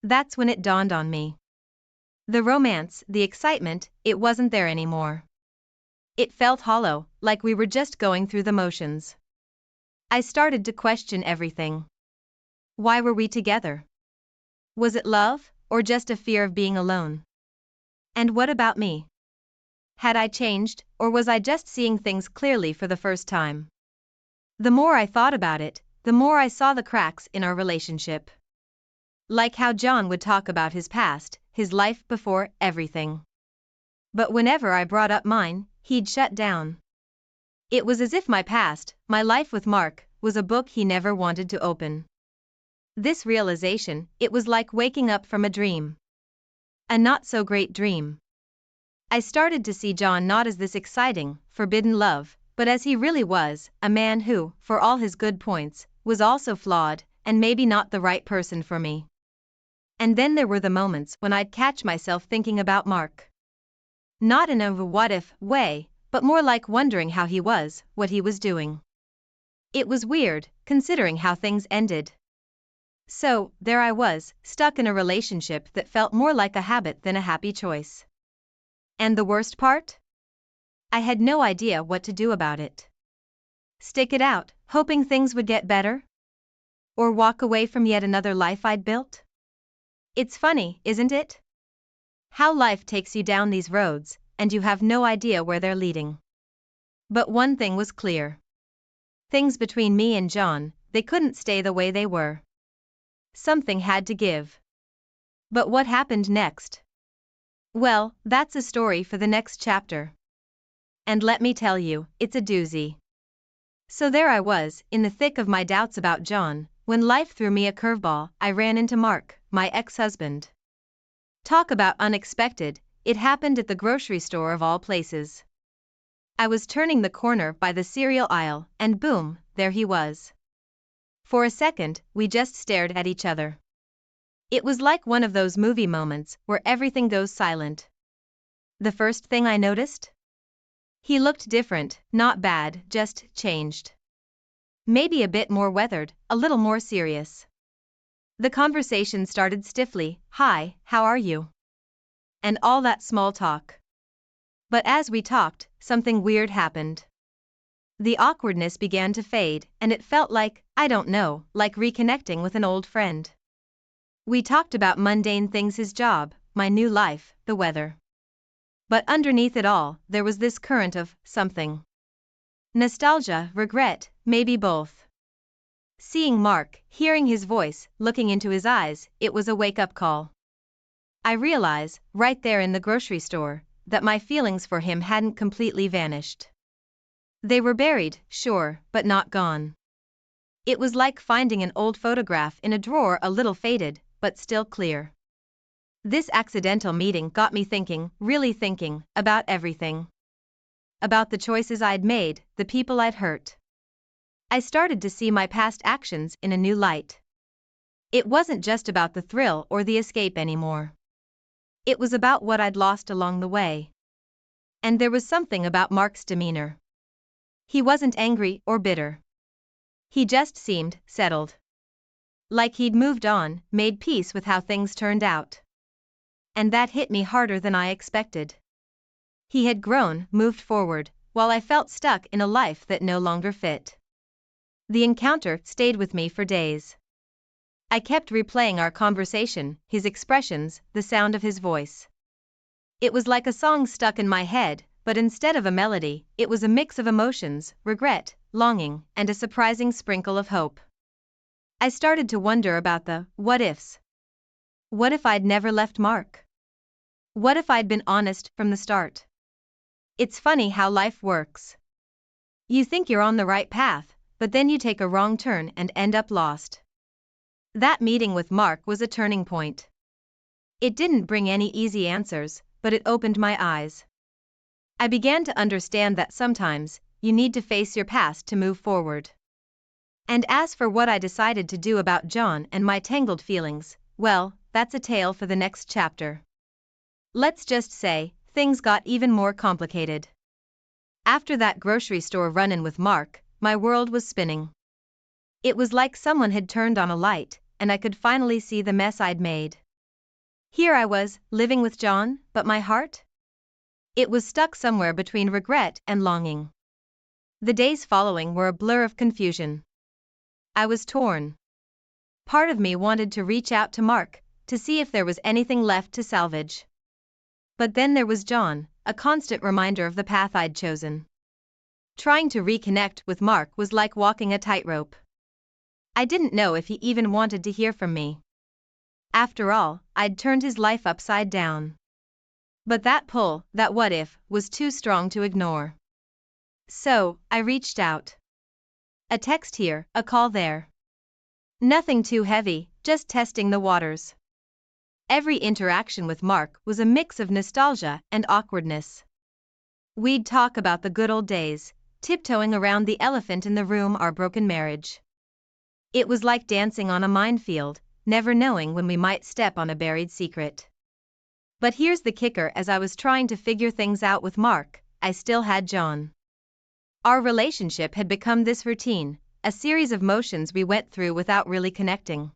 That's when it dawned on me. The romance, the excitement, it wasn't there anymore. It felt hollow, like we were just going through the motions. I started to question everything. Why were we together? Was it love, or just a fear of being alone? And what about me? Had I changed, or was I just seeing things clearly for the first time? The more I thought about it, the more I saw the cracks in our relationship. Like how John would talk about his past, his life before, everything. But whenever I brought up mine, he'd shut down. It was as if my past, my life with Mark, was a book he never wanted to open. This realization, it was like waking up from a dream. A not-so-great dream. I started to see John not as this exciting, forbidden love, but as he really was, a man who, for all his good points, was also flawed, and maybe not the right person for me. And then there were the moments when I'd catch myself thinking about Mark. Not in a what-if way, but more like wondering how he was, what he was doing. It was weird, considering how things ended. So, there I was, stuck in a relationship that felt more like a habit than a happy choice. And the worst part? I had no idea what to do about it. Stick it out, hoping things would get better? Or walk away from yet another life I'd built? It's funny, isn't it? How life takes you down these roads, and you have no idea where they're leading. But one thing was clear. Things between me and John, they couldn't stay the way they were. Something had to give. But what happened next? Well, that's a story for the next chapter. And let me tell you, it's a doozy. So there I was, in the thick of my doubts about John, when life threw me a curveball. I ran into Mark, my ex-husband. Talk about unexpected, it happened at the grocery store of all places. I was turning the corner by the cereal aisle, and boom, there he was. For a second, we just stared at each other. It was like one of those movie moments where everything goes silent. The first thing I noticed? He looked different, not bad, just changed. Maybe a bit more weathered, a little more serious. The conversation started stiffly, "Hi, how are you?" And all that small talk. But as we talked, something weird happened. The awkwardness began to fade, and it felt like, I don't know, like reconnecting with an old friend. We talked about mundane things: his job, my new life, the weather. But underneath it all, there was this current of something. Nostalgia, regret, maybe both. Seeing Mark, hearing his voice, looking into his eyes, it was a wake-up call. I realized, right there in the grocery store, that my feelings for him hadn't completely vanished. They were buried, sure, but not gone. It was like finding an old photograph in a drawer, a little faded, but still clear. This accidental meeting got me thinking, really thinking, about everything. About the choices I'd made, the people I'd hurt. I started to see my past actions in a new light. It wasn't just about the thrill or the escape anymore. It was about what I'd lost along the way. And there was something about Mark's demeanor. He wasn't angry or bitter. He just seemed settled. Like he'd moved on, made peace with how things turned out. And that hit me harder than I expected. He had grown, moved forward, while I felt stuck in a life that no longer fit. The encounter stayed with me for days. I kept replaying our conversation, his expressions, the sound of his voice. It was like a song stuck in my head, but instead of a melody, it was a mix of emotions, regret, longing, and a surprising sprinkle of hope. I started to wonder about the what ifs. What if I'd never left Mark? What if I'd been honest from the start? It's funny how life works. You think you're on the right path, but then you take a wrong turn and end up lost. That meeting with Mark was a turning point. It didn't bring any easy answers, but it opened my eyes. I began to understand that sometimes, you need to face your past to move forward. And as for what I decided to do about John and my tangled feelings, well, that's a tale for the next chapter. Let's just say, things got even more complicated. After that grocery store run-in with Mark, my world was spinning. It was like someone had turned on a light, and I could finally see the mess I'd made. Here I was, living with John, but my heart? It was stuck somewhere between regret and longing. The days following were a blur of confusion. I was torn. Part of me wanted to reach out to Mark, to see if there was anything left to salvage. But then there was John, a constant reminder of the path I'd chosen. Trying to reconnect with Mark was like walking a tightrope. I didn't know if he even wanted to hear from me. After all, I'd turned his life upside down. But that pull, that what if, was too strong to ignore. So, I reached out. A text here, a call there. Nothing too heavy, just testing the waters. Every interaction with Mark was a mix of nostalgia and awkwardness. We'd talk about the good old days, tiptoeing around the elephant in the room, our broken marriage. It was like dancing on a minefield, never knowing when we might step on a buried secret. But here's the kicker: as I was trying to figure things out with Mark, I still had John. Our relationship had become this routine, a series of motions we went through without really connecting.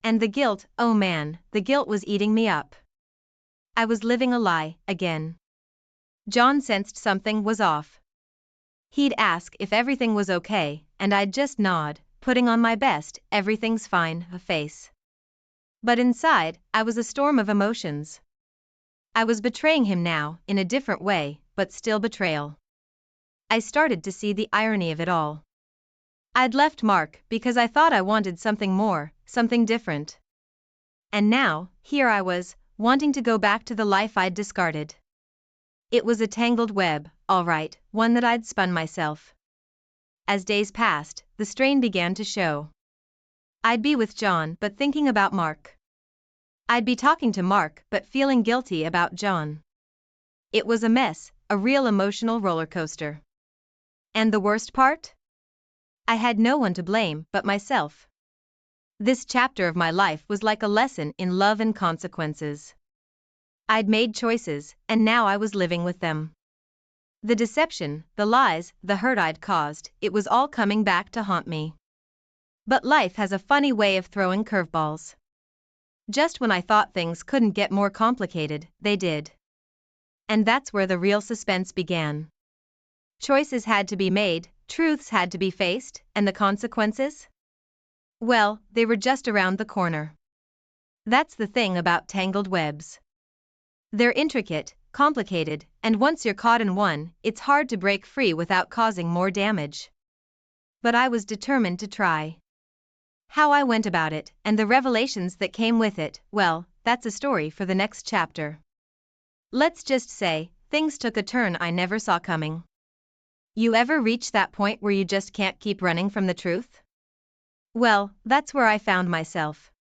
And the guilt, oh man, the guilt was eating me up. I was living a lie, again. John sensed something was off. He'd ask if everything was okay, and I'd just nod, putting on my best, everything's fine, face. But inside, I was a storm of emotions. I was betraying him now, in a different way, but still betrayal. I started to see the irony of it all. I'd left Mark because I thought I wanted something more, something different. And now, here I was, wanting to go back to the life I'd discarded. It was a tangled web, all right, one that I'd spun myself. As days passed, the strain began to show. I'd be with John but thinking about Mark. I'd be talking to Mark but feeling guilty about John. It was a mess, a real emotional roller coaster. And the worst part? I had no one to blame but myself. This chapter of my life was like a lesson in love and consequences. I'd made choices, and now I was living with them. The deception, the lies, the hurt I'd caused, it was all coming back to haunt me. But life has a funny way of throwing curveballs. Just when I thought things couldn't get more complicated, they did. And that's where the real suspense began. Choices had to be made, truths had to be faced, and the consequences? Well, they were just around the corner. That's the thing about tangled webs. They're intricate, complicated, and once you're caught in one, it's hard to break free without causing more damage. But I was determined to try. How I went about it, and the revelations that came with it, well, that's a story for the next chapter. Let's just say, things took a turn I never saw coming. You ever reach that point where you just can't keep running from the truth? Well, that's where I found myself.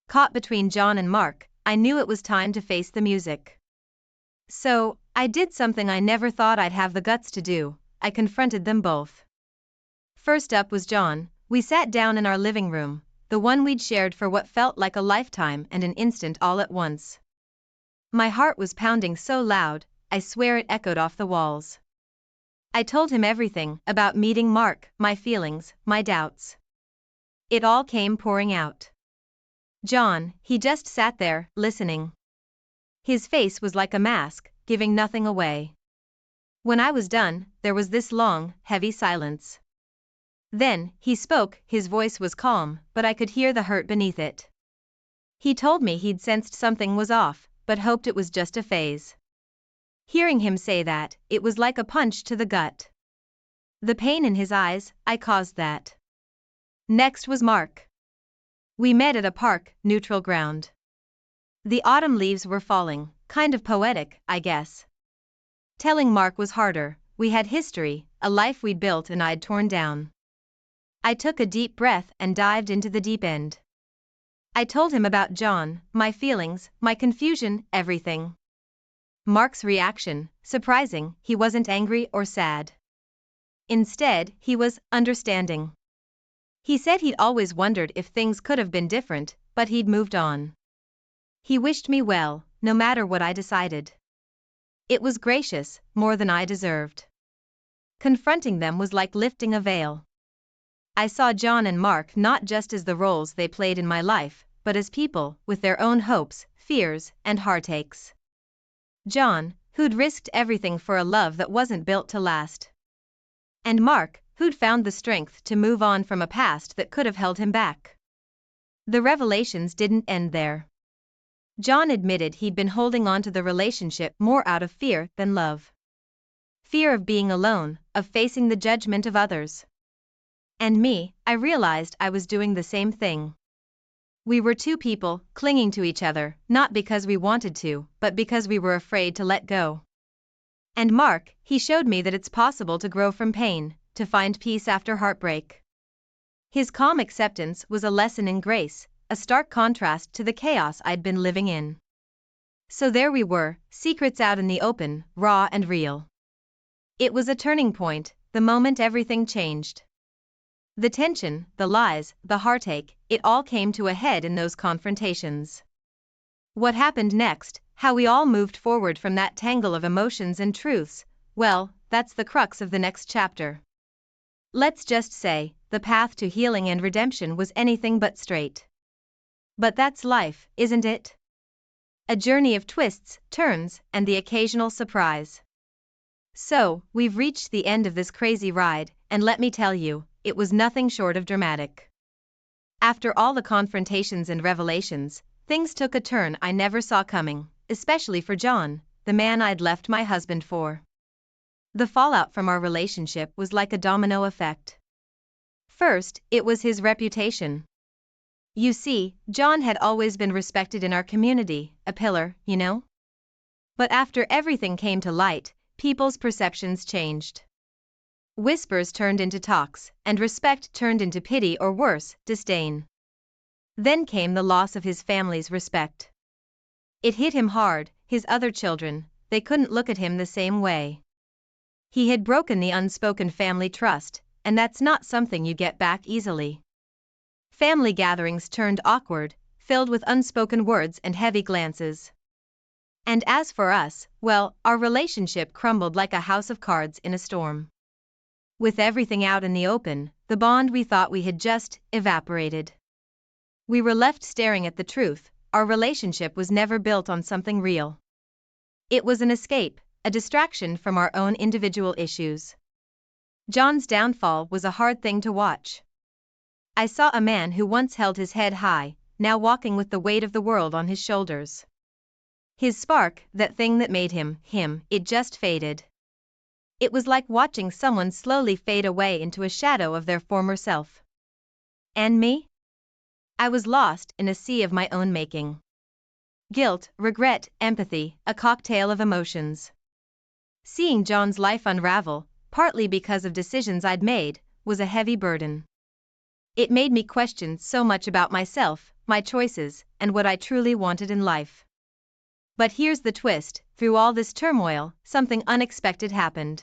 Caught between John and Mark, I knew it was time to face the music. So, I did something I never thought I'd have the guts to do. I confronted them both. First up was John. We sat down in our living room, the one we'd shared for what felt like a lifetime and an instant all at once. My heart was pounding so loud, I swear it echoed off the walls. I told him everything about meeting Mark, my feelings, my doubts. It all came pouring out. John, he just sat there, listening. His face was like a mask, giving nothing away. When I was done, there was this long, heavy silence. Then, he spoke. His voice was calm, but I could hear the hurt beneath it. He told me he'd sensed something was off, but hoped it was just a phase. Hearing him say that, it was like a punch to the gut. The pain in his eyes, I caused that. Next was Mark. We met at a park, neutral ground. The autumn leaves were falling, kind of poetic, I guess. Telling Mark was harder. We had history, a life we'd built and I'd torn down. I took a deep breath and dived into the deep end. I told him about John, my feelings, my confusion, everything. Mark's reaction, surprising. He wasn't angry or sad. Instead, he was understanding. He said he'd always wondered if things could have been different, but he'd moved on. He wished me well, no matter what I decided. It was gracious, more than I deserved. Confronting them was like lifting a veil. I saw John and Mark not just as the roles they played in my life, but as people, with their own hopes, fears, and heartaches. John, who'd risked everything for a love that wasn't built to last. And Mark, who'd found the strength to move on from a past that could have held him back. The revelations didn't end there. John admitted he'd been holding on to the relationship more out of fear than love. Fear of being alone, of facing the judgment of others. And me, I realized I was doing the same thing. We were two people, clinging to each other, not because we wanted to, but because we were afraid to let go. And Mark, he showed me that it's possible to grow from pain, to find peace after heartbreak. His calm acceptance was a lesson in grace, a stark contrast to the chaos I'd been living in. So there we were, secrets out in the open, raw and real. It was a turning point, the moment everything changed. The tension, the lies, the heartache, it all came to a head in those confrontations. What happened next, how we all moved forward from that tangle of emotions and truths, well, that's the crux of the next chapter. Let's just say, the path to healing and redemption was anything but straight. But that's life, isn't it? A journey of twists, turns, and the occasional surprise. So, we've reached the end of this crazy ride, and let me tell you, it was nothing short of dramatic. After all the confrontations and revelations, things took a turn I never saw coming, especially for John, the man I'd left my husband for. The fallout from our relationship was like a domino effect. First, it was his reputation. You see, John had always been respected in our community, a pillar, you know? But after everything came to light, people's perceptions changed. Whispers turned into talks, and respect turned into pity or worse, disdain. Then came the loss of his family's respect. It hit him hard, his other children, they couldn't look at him the same way. He had broken the unspoken family trust, and that's not something you get back easily. Family gatherings turned awkward, filled with unspoken words and heavy glances. And as for us, well, our relationship crumbled like a house of cards in a storm. With everything out in the open, the bond we thought we had just evaporated. We were left staring at the truth, our relationship was never built on something real. It was an escape, a distraction from our own individual issues. John's downfall was a hard thing to watch. I saw a man who once held his head high, now walking with the weight of the world on his shoulders. His spark, that thing that made him, it just faded. It was like watching someone slowly fade away into a shadow of their former self. And me? I was lost in a sea of my own making. Guilt, regret, empathy, a cocktail of emotions. Seeing John's life unravel, partly because of decisions I'd made, was a heavy burden. It made me question so much about myself, my choices, and what I truly wanted in life. But here's the twist: through all this turmoil, something unexpected happened.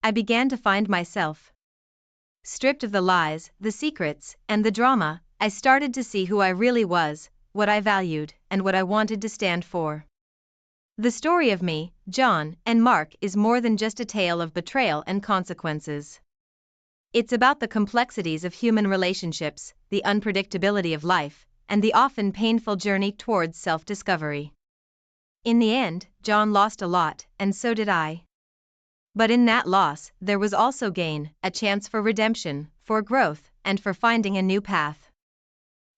I began to find myself. Stripped of the lies, the secrets, and the drama, I started to see who I really was, what I valued, and what I wanted to stand for. The story of me, John, and Mark is more than just a tale of betrayal and consequences. It's about the complexities of human relationships, the unpredictability of life, and the often painful journey towards self-discovery. In the end, John lost a lot, and so did I. But in that loss, there was also gain, a chance for redemption, for growth, and for finding a new path.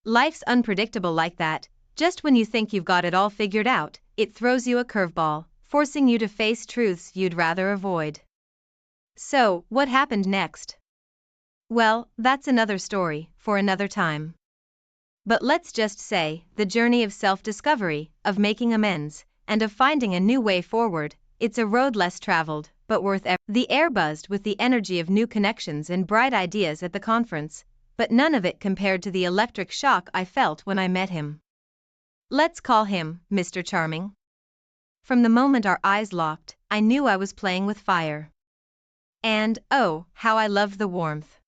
Life's unpredictable like that. Just when you think you've got it all figured out, it throws you a curveball, forcing you to face truths you'd rather avoid. So, what happened next? Well, that's another story, for another time. But let's just say, the journey of self-discovery, of making amends, and of finding a new way forward, it's a road less traveled, but worth every. The air buzzed with the energy of new connections and bright ideas at the conference, but none of it compared to the electric shock I felt when I met him. Let's call him Mr. Charming. From the moment our eyes locked, I knew I was playing with fire. And, oh, how I loved the warmth.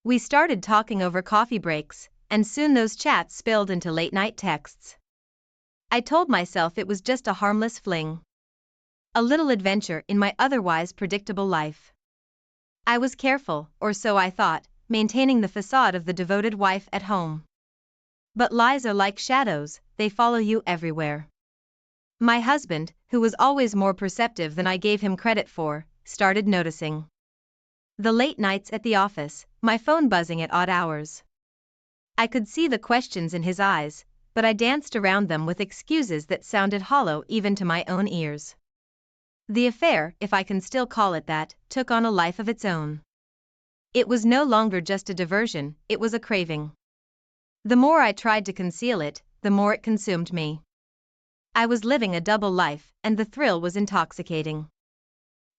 We started talking over coffee breaks, and soon those chats spilled into late-night texts. I told myself it was just a harmless fling. A little adventure in my otherwise predictable life. I was careful, or so I thought, maintaining the facade of the devoted wife at home. But lies are like shadows, they follow you everywhere. My husband, who was always more perceptive than I gave him credit for, started noticing. The late nights at the office, my phone buzzing at odd hours. I could see the questions in his eyes, but I danced around them with excuses that sounded hollow even to my own ears. The affair, if I can still call it that, took on a life of its own. It was no longer just a diversion, it was a craving. The more I tried to conceal it, the more it consumed me. I was living a double life, and the thrill was intoxicating.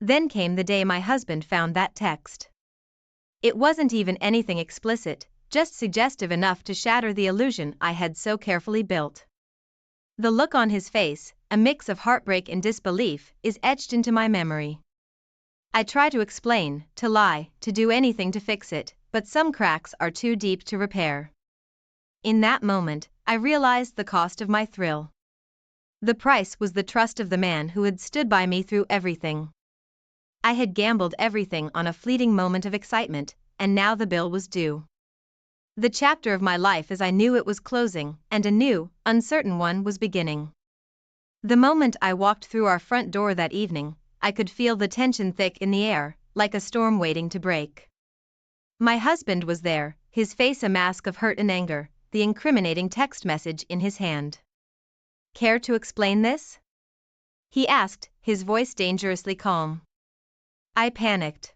Then came the day my husband found that text. It wasn't even anything explicit, just suggestive enough to shatter the illusion I had so carefully built. The look on his face, a mix of heartbreak and disbelief, is etched into my memory. I try to explain, to lie, to do anything to fix it, but some cracks are too deep to repair. In that moment, I realized the cost of my thrill. The price was the trust of the man who had stood by me through everything. I had gambled everything on a fleeting moment of excitement, and now the bill was due. The chapter of my life as I knew it was closing, and a new, uncertain one was beginning. The moment I walked through our front door that evening, I could feel the tension thick in the air, like a storm waiting to break. My husband was there, his face a mask of hurt and anger, the incriminating text message in his hand. Care to explain this? He asked, his voice dangerously calm. I panicked.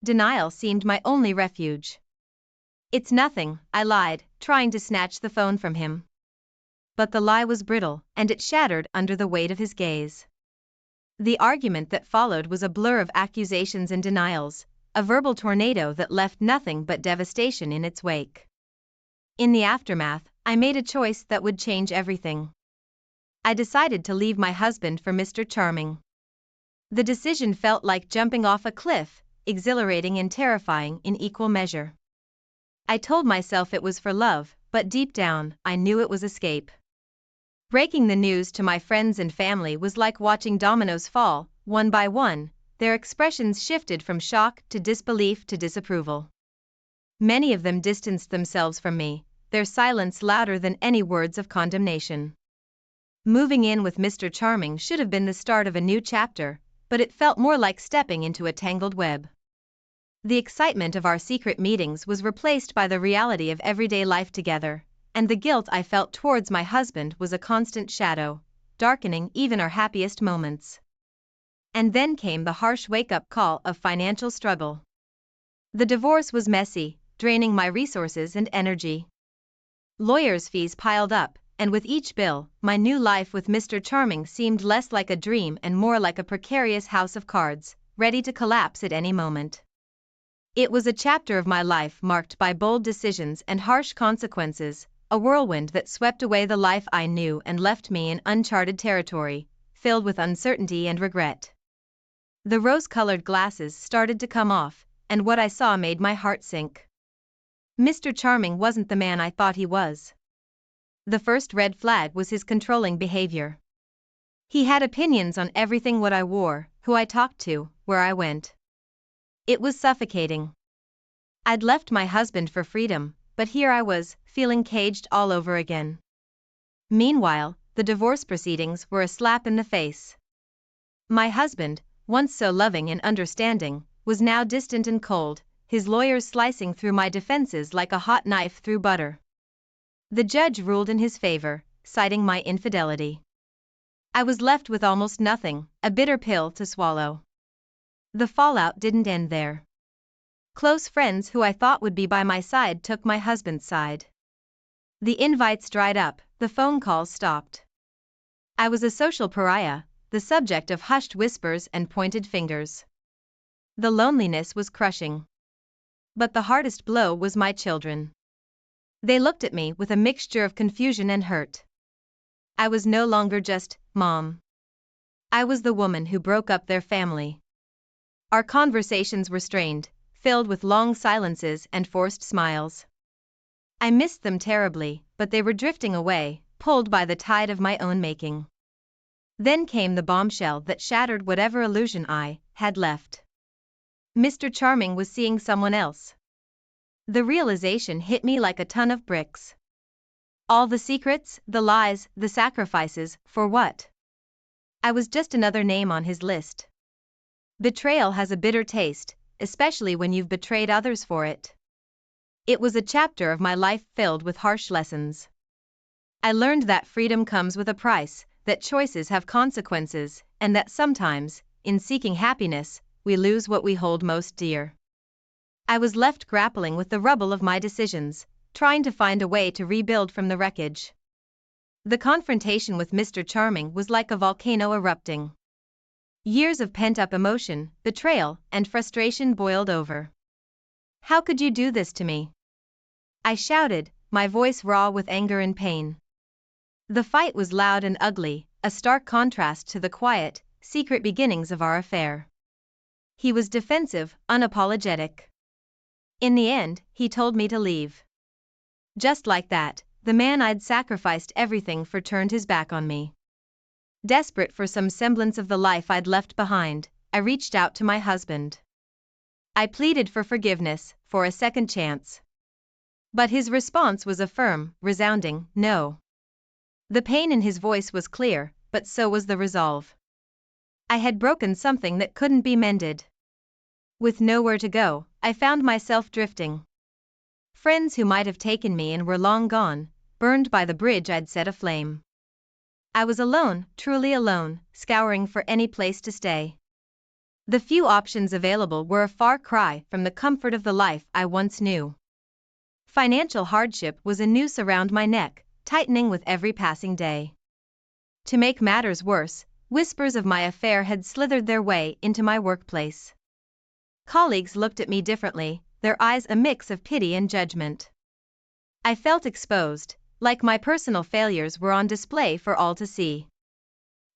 Denial seemed my only refuge. It's nothing, I lied, trying to snatch the phone from him. But the lie was brittle, and it shattered under the weight of his gaze. The argument that followed was a blur of accusations and denials, a verbal tornado that left nothing but devastation in its wake. In the aftermath, I made a choice that would change everything. I decided to leave my husband for Mr. Charming. The decision felt like jumping off a cliff, exhilarating and terrifying in equal measure. I told myself it was for love, but deep down, I knew it was escape. Breaking the news to my friends and family was like watching dominoes fall, one by one. Their expressions shifted from shock to disbelief to disapproval. Many of them distanced themselves from me, their silence louder than any words of condemnation. Moving in with Mr. Charming should have been the start of a new chapter, but it felt more like stepping into a tangled web. The excitement of our secret meetings was replaced by the reality of everyday life together, and the guilt I felt towards my husband was a constant shadow, darkening even our happiest moments. And then came the harsh wake-up call of financial struggle. The divorce was messy, draining my resources and energy. Lawyers' fees piled up, and with each bill, my new life with Mr. Charming seemed less like a dream and more like a precarious house of cards, ready to collapse at any moment. It was a chapter of my life marked by bold decisions and harsh consequences, a whirlwind that swept away the life I knew and left me in uncharted territory, filled with uncertainty and regret. The rose-colored glasses started to come off, and what I saw made my heart sink. Mr. Charming wasn't the man I thought he was. The first red flag was his controlling behavior. He had opinions on everything: what I wore, who I talked to, where I went. It was suffocating. I'd left my husband for freedom, but here I was, feeling caged all over again. Meanwhile, the divorce proceedings were a slap in the face. My husband, once so loving and understanding, was now distant and cold, his lawyers slicing through my defenses like a hot knife through butter. The judge ruled in his favor, citing my infidelity. I was left with almost nothing, a bitter pill to swallow. The fallout didn't end there. Close friends who I thought would be by my side took my husband's side. The invites dried up, the phone calls stopped. I was a social pariah, the subject of hushed whispers and pointed fingers. The loneliness was crushing. But the hardest blow was my children. They looked at me with a mixture of confusion and hurt. I was no longer just mom. I was the woman who broke up their family. Our conversations were strained, filled with long silences and forced smiles. I missed them terribly, but they were drifting away, pulled by the tide of my own making. Then came the bombshell that shattered whatever illusion I had left. Mr. Charming was seeing someone else. The realization hit me like a ton of bricks. All the secrets, the lies, the sacrifices, for what? I was just another name on his list. Betrayal has a bitter taste, especially when you've betrayed others for it. It was a chapter of my life filled with harsh lessons. I learned that freedom comes with a price, that choices have consequences, and that sometimes, in seeking happiness, we lose what we hold most dear. I was left grappling with the rubble of my decisions, trying to find a way to rebuild from the wreckage. The confrontation with Mr. Charming was like a volcano erupting. Years of pent-up emotion, betrayal, and frustration boiled over. "How could you do this to me?" I shouted, my voice raw with anger and pain. The fight was loud and ugly, a stark contrast to the quiet, secret beginnings of our affair. He was defensive, unapologetic. In the end, he told me to leave. Just like that, the man I'd sacrificed everything for turned his back on me. Desperate for some semblance of the life I'd left behind, I reached out to my husband. I pleaded for forgiveness, for a second chance. But his response was a firm, resounding no. The pain in his voice was clear, but so was the resolve. I had broken something that couldn't be mended. With nowhere to go, I found myself drifting. Friends who might have taken me and were long gone, burned by the bridge I'd set aflame. I was alone, truly alone, scouring for any place to stay. The few options available were a far cry from the comfort of the life I once knew. Financial hardship was a noose around my neck, tightening with every passing day. To make matters worse, whispers of my affair had slithered their way into my workplace. Colleagues looked at me differently, their eyes a mix of pity and judgment. I felt exposed, like my personal failures were on display for all to see.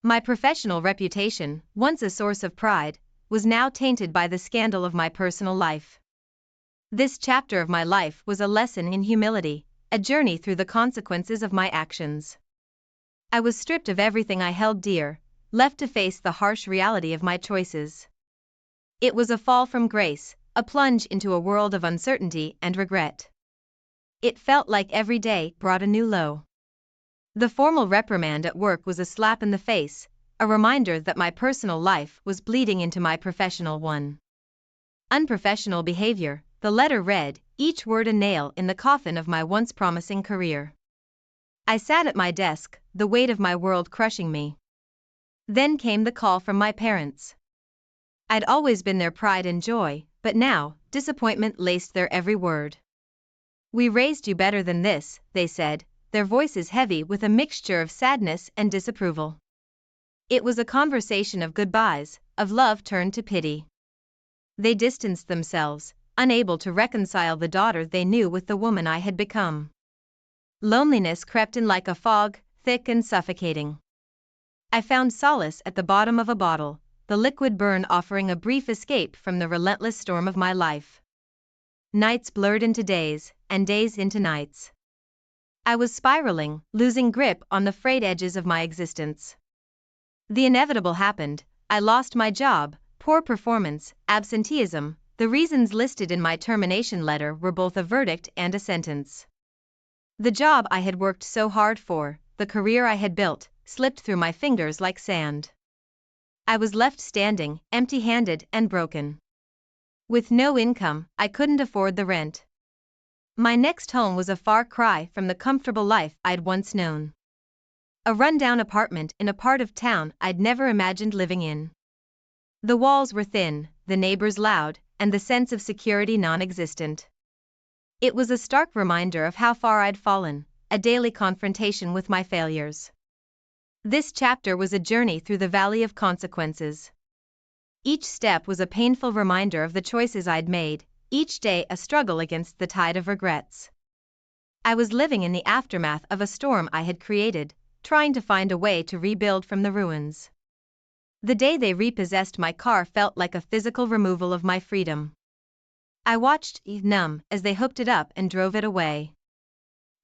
My professional reputation, once a source of pride, was now tainted by the scandal of my personal life. This chapter of my life was a lesson in humility, a journey through the consequences of my actions. I was stripped of everything I held dear, left to face the harsh reality of my choices. It was a fall from grace, a plunge into a world of uncertainty and regret. It felt like every day brought a new low. The formal reprimand at work was a slap in the face, a reminder that my personal life was bleeding into my professional one. Unprofessional behavior, the letter read, each word a nail in the coffin of my once promising career. I sat at my desk, the weight of my world crushing me. Then came the call from my parents. I'd always been their pride and joy, but now, disappointment laced their every word. "We raised you better than this," they said, their voices heavy with a mixture of sadness and disapproval. It was a conversation of goodbyes, of love turned to pity. They distanced themselves, unable to reconcile the daughter they knew with the woman I had become. Loneliness crept in like a fog, thick and suffocating. I found solace at the bottom of a bottle, the liquid burn offering a brief escape from the relentless storm of my life. Nights blurred into days, and days into nights. I was spiraling, losing grip on the frayed edges of my existence. The inevitable happened. I lost my job, poor performance, absenteeism. The reasons listed in my termination letter were both a verdict and a sentence. The job I had worked so hard for, the career I had built, slipped through my fingers like sand. I was left standing, empty-handed and broken. With no income, I couldn't afford the rent. My next home was a far cry from the comfortable life I'd once known. A rundown apartment in a part of town I'd never imagined living in. The walls were thin, the neighbors loud, and the sense of security non-existent. It was a stark reminder of how far I'd fallen, a daily confrontation with my failures. This chapter was a journey through the valley of consequences. Each step was a painful reminder of the choices I'd made, each day a struggle against the tide of regrets. I was living in the aftermath of a storm I had created, trying to find a way to rebuild from the ruins. The day they repossessed my car felt like a physical removal of my freedom. I watched, numb, as they hooked it up and drove it away.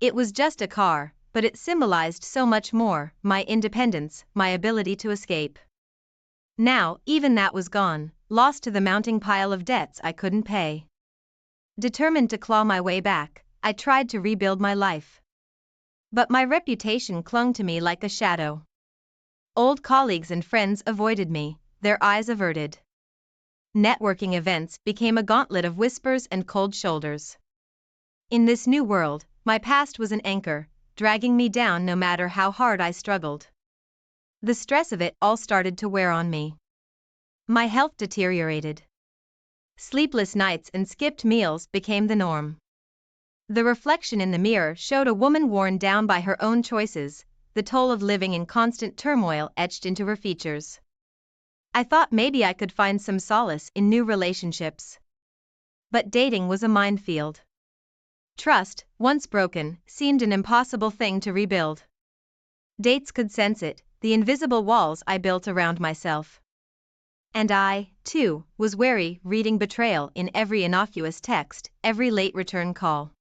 It was just a car, but it symbolized so much more, my independence, my ability to escape. Now, even that was gone, lost to the mounting pile of debts I couldn't pay. Determined to claw my way back, I tried to rebuild my life. But my reputation clung to me like a shadow. Old colleagues and friends avoided me, their eyes averted. Networking events became a gauntlet of whispers and cold shoulders. In this new world, my past was an anchor, dragging me down no matter how hard I struggled. The stress of it all started to wear on me. My health deteriorated. Sleepless nights and skipped meals became the norm. The reflection in the mirror showed a woman worn down by her own choices, the toll of living in constant turmoil etched into her features. I thought maybe I could find some solace in new relationships. But dating was a minefield. Trust, once broken, seemed an impossible thing to rebuild. Dates could sense it, the invisible walls I built around myself. And I, too, was wary, reading betrayal in every innocuous text, every late return call.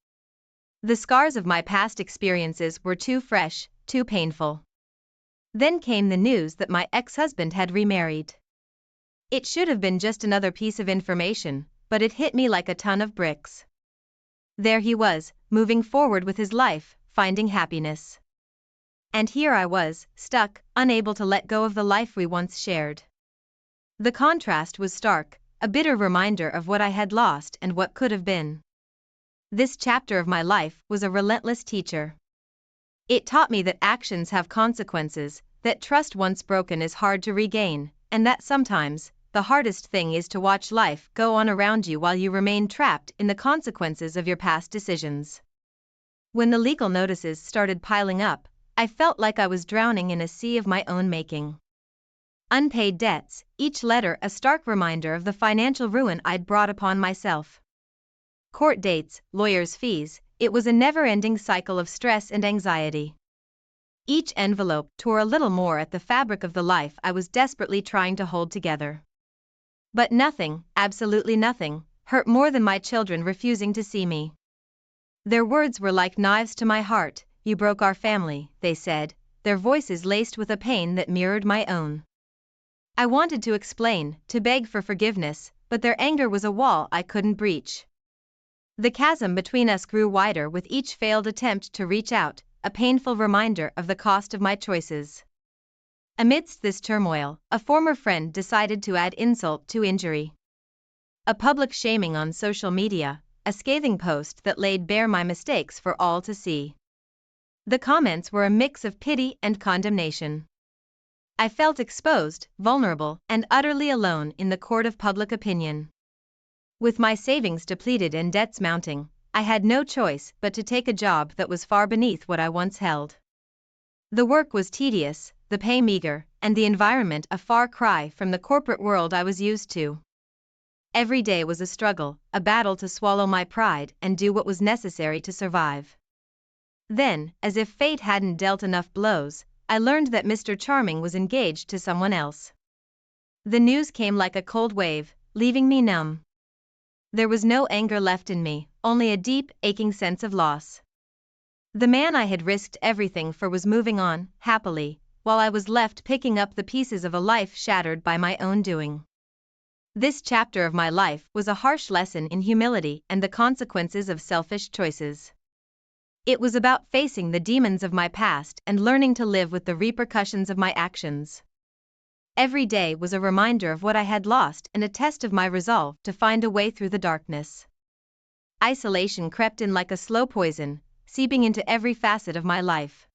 The scars of my past experiences were too fresh, too painful. Then came the news that my ex-husband had remarried. It should have been just another piece of information, but it hit me like a ton of bricks. There he was, moving forward with his life, finding happiness. And here I was, stuck, unable to let go of the life we once shared. The contrast was stark, a bitter reminder of what I had lost and what could have been. This chapter of my life was a relentless teacher. It taught me that actions have consequences, that trust once broken is hard to regain, and that sometimes, the hardest thing is to watch life go on around you while you remain trapped in the consequences of your past decisions. When the legal notices started piling up, I felt like I was drowning in a sea of my own making. Unpaid debts, each letter a stark reminder of the financial ruin I'd brought upon myself. Court dates, lawyers' fees, it was a never-ending cycle of stress and anxiety. Each envelope tore a little more at the fabric of the life I was desperately trying to hold together. But nothing, absolutely nothing, hurt more than my children refusing to see me. Their words were like knives to my heart. "You broke our family," they said, their voices laced with a pain that mirrored my own. I wanted to explain, to beg for forgiveness, but their anger was a wall I couldn't breach. The chasm between us grew wider with each failed attempt to reach out, a painful reminder of the cost of my choices. Amidst this turmoil, a former friend decided to add insult to injury. A public shaming on social media, a scathing post that laid bare my mistakes for all to see. The comments were a mix of pity and condemnation. I felt exposed, vulnerable, and utterly alone in the court of public opinion. With my savings depleted and debts mounting, I had no choice but to take a job that was far beneath what I once held. The work was tedious, the pay meager, and the environment a far cry from the corporate world I was used to. Every day was a struggle, a battle to swallow my pride and do what was necessary to survive. Then, as if fate hadn't dealt enough blows, I learned that Mr. Charming was engaged to someone else. The news came like a cold wave, leaving me numb. There was no anger left in me, only a deep, aching sense of loss. The man I had risked everything for was moving on, happily, while I was left picking up the pieces of a life shattered by my own doing. This chapter of my life was a harsh lesson in humility and the consequences of selfish choices. It was about facing the demons of my past and learning to live with the repercussions of my actions. Every day was a reminder of what I had lost and a test of my resolve to find a way through the darkness. Isolation crept in like a slow poison, seeping into every facet of my life.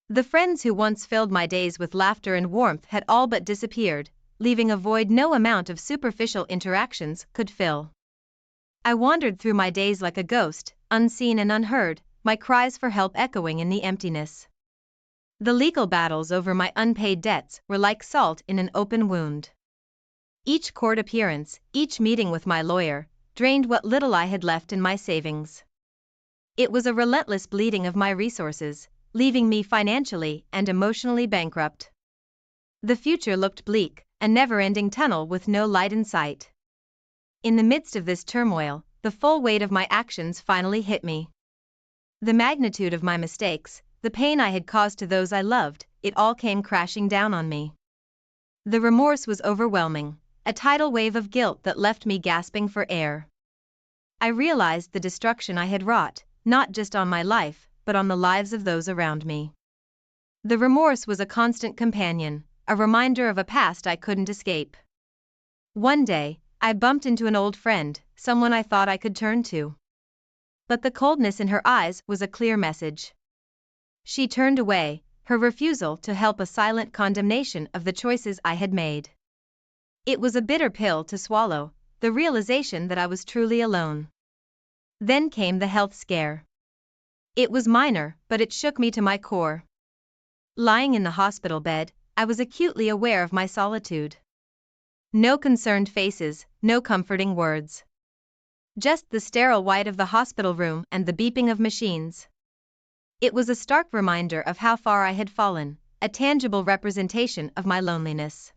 The friends who once filled my days with laughter and warmth had all but disappeared, leaving a void no amount of superficial interactions could fill. I wandered through my days like a ghost, unseen and unheard, my cries for help echoing in the emptiness. The legal battles over my unpaid debts were like salt in an open wound. Each court appearance, each meeting with my lawyer, drained what little I had left in my savings. It was a relentless bleeding of my resources, leaving me financially and emotionally bankrupt. The future looked bleak, a never-ending tunnel with no light in sight. In the midst of this turmoil, the full weight of my actions finally hit me. The magnitude of my mistakes, the pain I had caused to those I loved, it all came crashing down on me. The remorse was overwhelming, a tidal wave of guilt that left me gasping for air. I realized the destruction I had wrought, not just on my life, but on the lives of those around me. The remorse was a constant companion, a reminder of a past I couldn't escape. One day, I bumped into an old friend, someone I thought I could turn to. But the coldness in her eyes was a clear message. She turned away, her refusal to help a silent condemnation of the choices I had made. It was a bitter pill to swallow, the realization that I was truly alone. Then came the health scare. It was minor, but it shook me to my core. Lying in the hospital bed, I was acutely aware of my solitude. No concerned faces, no comforting words. Just the sterile white of the hospital room and the beeping of machines. It was a stark reminder of how far I had fallen, a tangible representation of my loneliness.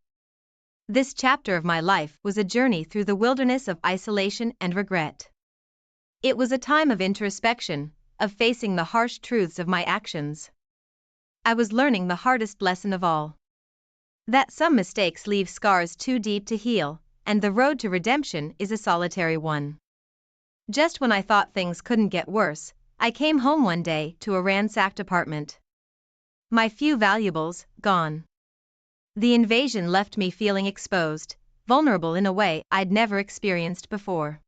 This chapter of my life was a journey through the wilderness of isolation and regret. It was a time of introspection, of facing the harsh truths of my actions. I was learning the hardest lesson of all. That some mistakes leave scars too deep to heal, and the road to redemption is a solitary one. Just when I thought things couldn't get worse, I came home one day to a ransacked apartment. My few valuables, gone. The invasion left me feeling exposed, vulnerable in a way I'd never experienced before.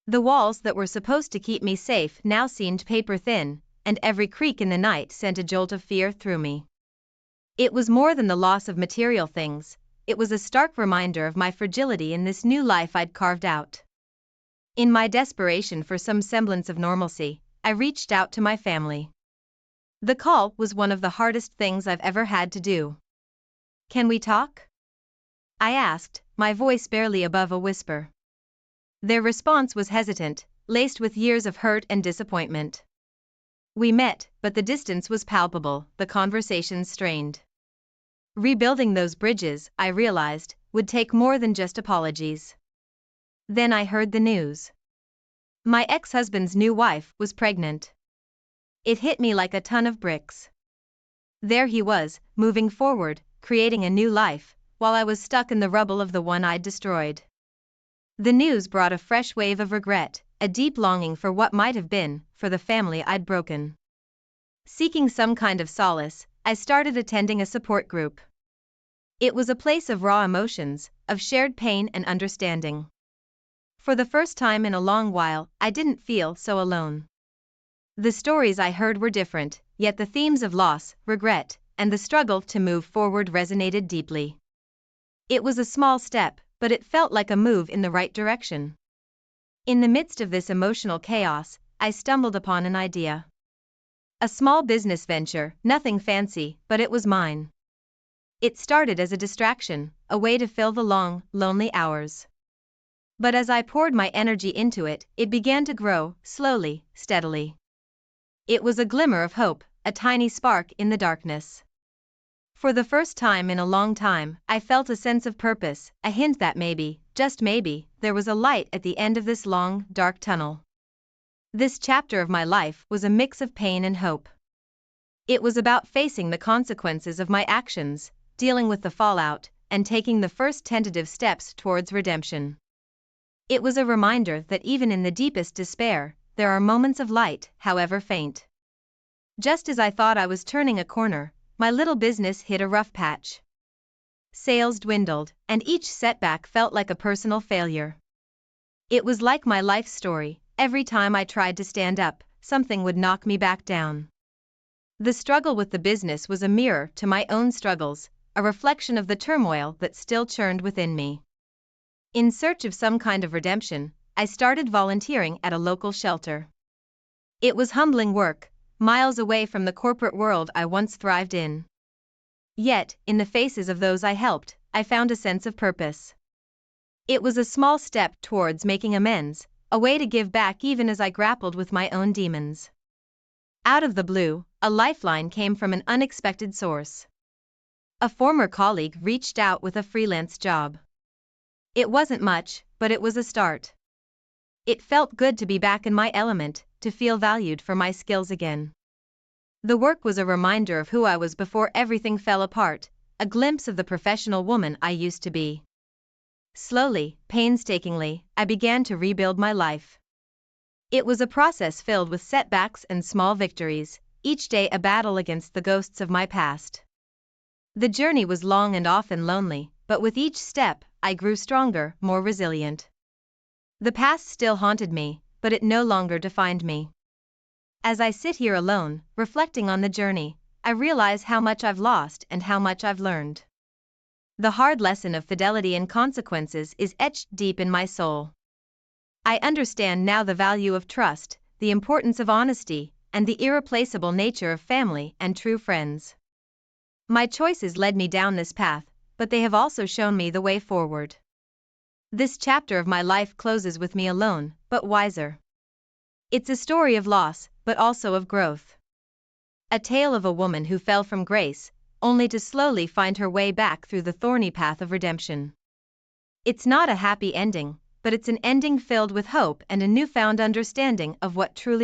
The walls that were supposed to keep me safe now seemed paper thin, and every creak in the night sent a jolt of fear through me. It was more than the loss of material things, it was a stark reminder of my fragility in this new life I'd carved out. In my desperation for some semblance of normalcy, I reached out to my family. The call was one of the hardest things I've ever had to do. "Can we talk?" I asked, my voice barely above a whisper. Their response was hesitant, laced with years of hurt and disappointment. We met, but the distance was palpable, the conversations strained. Rebuilding those bridges, I realized, would take more than just apologies. Then I heard the news. My ex-husband's new wife was pregnant. It hit me like a ton of bricks. There he was, moving forward, creating a new life, while I was stuck in the rubble of the one I'd destroyed. The news brought a fresh wave of regret, a deep longing for what might have been, for the family I'd broken. Seeking some kind of solace, I started attending a support group. It was a place of raw emotions, of shared pain and understanding. For the first time in a long while, I didn't feel so alone. The stories I heard were different, yet the themes of loss, regret, and the struggle to move forward resonated deeply. It was a small step, but it felt like a move in the right direction. In the midst of this emotional chaos, I stumbled upon an idea. A small business venture, nothing fancy, but it was mine. It started as a distraction, a way to fill the long, lonely hours. But as I poured my energy into it, it began to grow, slowly, steadily. It was a glimmer of hope, a tiny spark in the darkness. For the first time in a long time, I felt a sense of purpose, a hint that maybe, just maybe, there was a light at the end of this long, dark tunnel. This chapter of my life was a mix of pain and hope. It was about facing the consequences of my actions, dealing with the fallout, and taking the first tentative steps towards redemption. It was a reminder that even in the deepest despair, there are moments of light, however faint. Just as I thought I was turning a corner, my little business hit a rough patch. Sales dwindled, and each setback felt like a personal failure. It was like my life story. Every time I tried to stand up, something would knock me back down. The struggle with the business was a mirror to my own struggles, a reflection of the turmoil that still churned within me. In search of some kind of redemption, I started volunteering at a local shelter. It was humbling work, miles away from the corporate world I once thrived in. Yet, in the faces of those I helped, I found a sense of purpose. It was a small step towards making amends, a way to give back even as I grappled with my own demons. Out of the blue, a lifeline came from an unexpected source. A former colleague reached out with a freelance job. It wasn't much, but it was a start. It felt good to be back in my element, to feel valued for my skills again. The work was a reminder of who I was before everything fell apart, a glimpse of the professional woman I used to be. Slowly, painstakingly, I began to rebuild my life. It was a process filled with setbacks and small victories, each day a battle against the ghosts of my past. The journey was long and often lonely, but with each step, I grew stronger, more resilient. The past still haunted me, but it no longer defined me. As I sit here alone, reflecting on the journey, I realize how much I've lost and how much I've learned. The hard lesson of fidelity and consequences is etched deep in my soul. I understand now the value of trust, the importance of honesty, and the irreplaceable nature of family and true friends. My choices led me down this path, but they have also shown me the way forward. This chapter of my life closes with me alone, but wiser. It's a story of loss, but also of growth. A tale of a woman who fell from grace, only to slowly find her way back through the thorny path of redemption. It's not a happy ending, but it's an ending filled with hope and a newfound understanding of what truly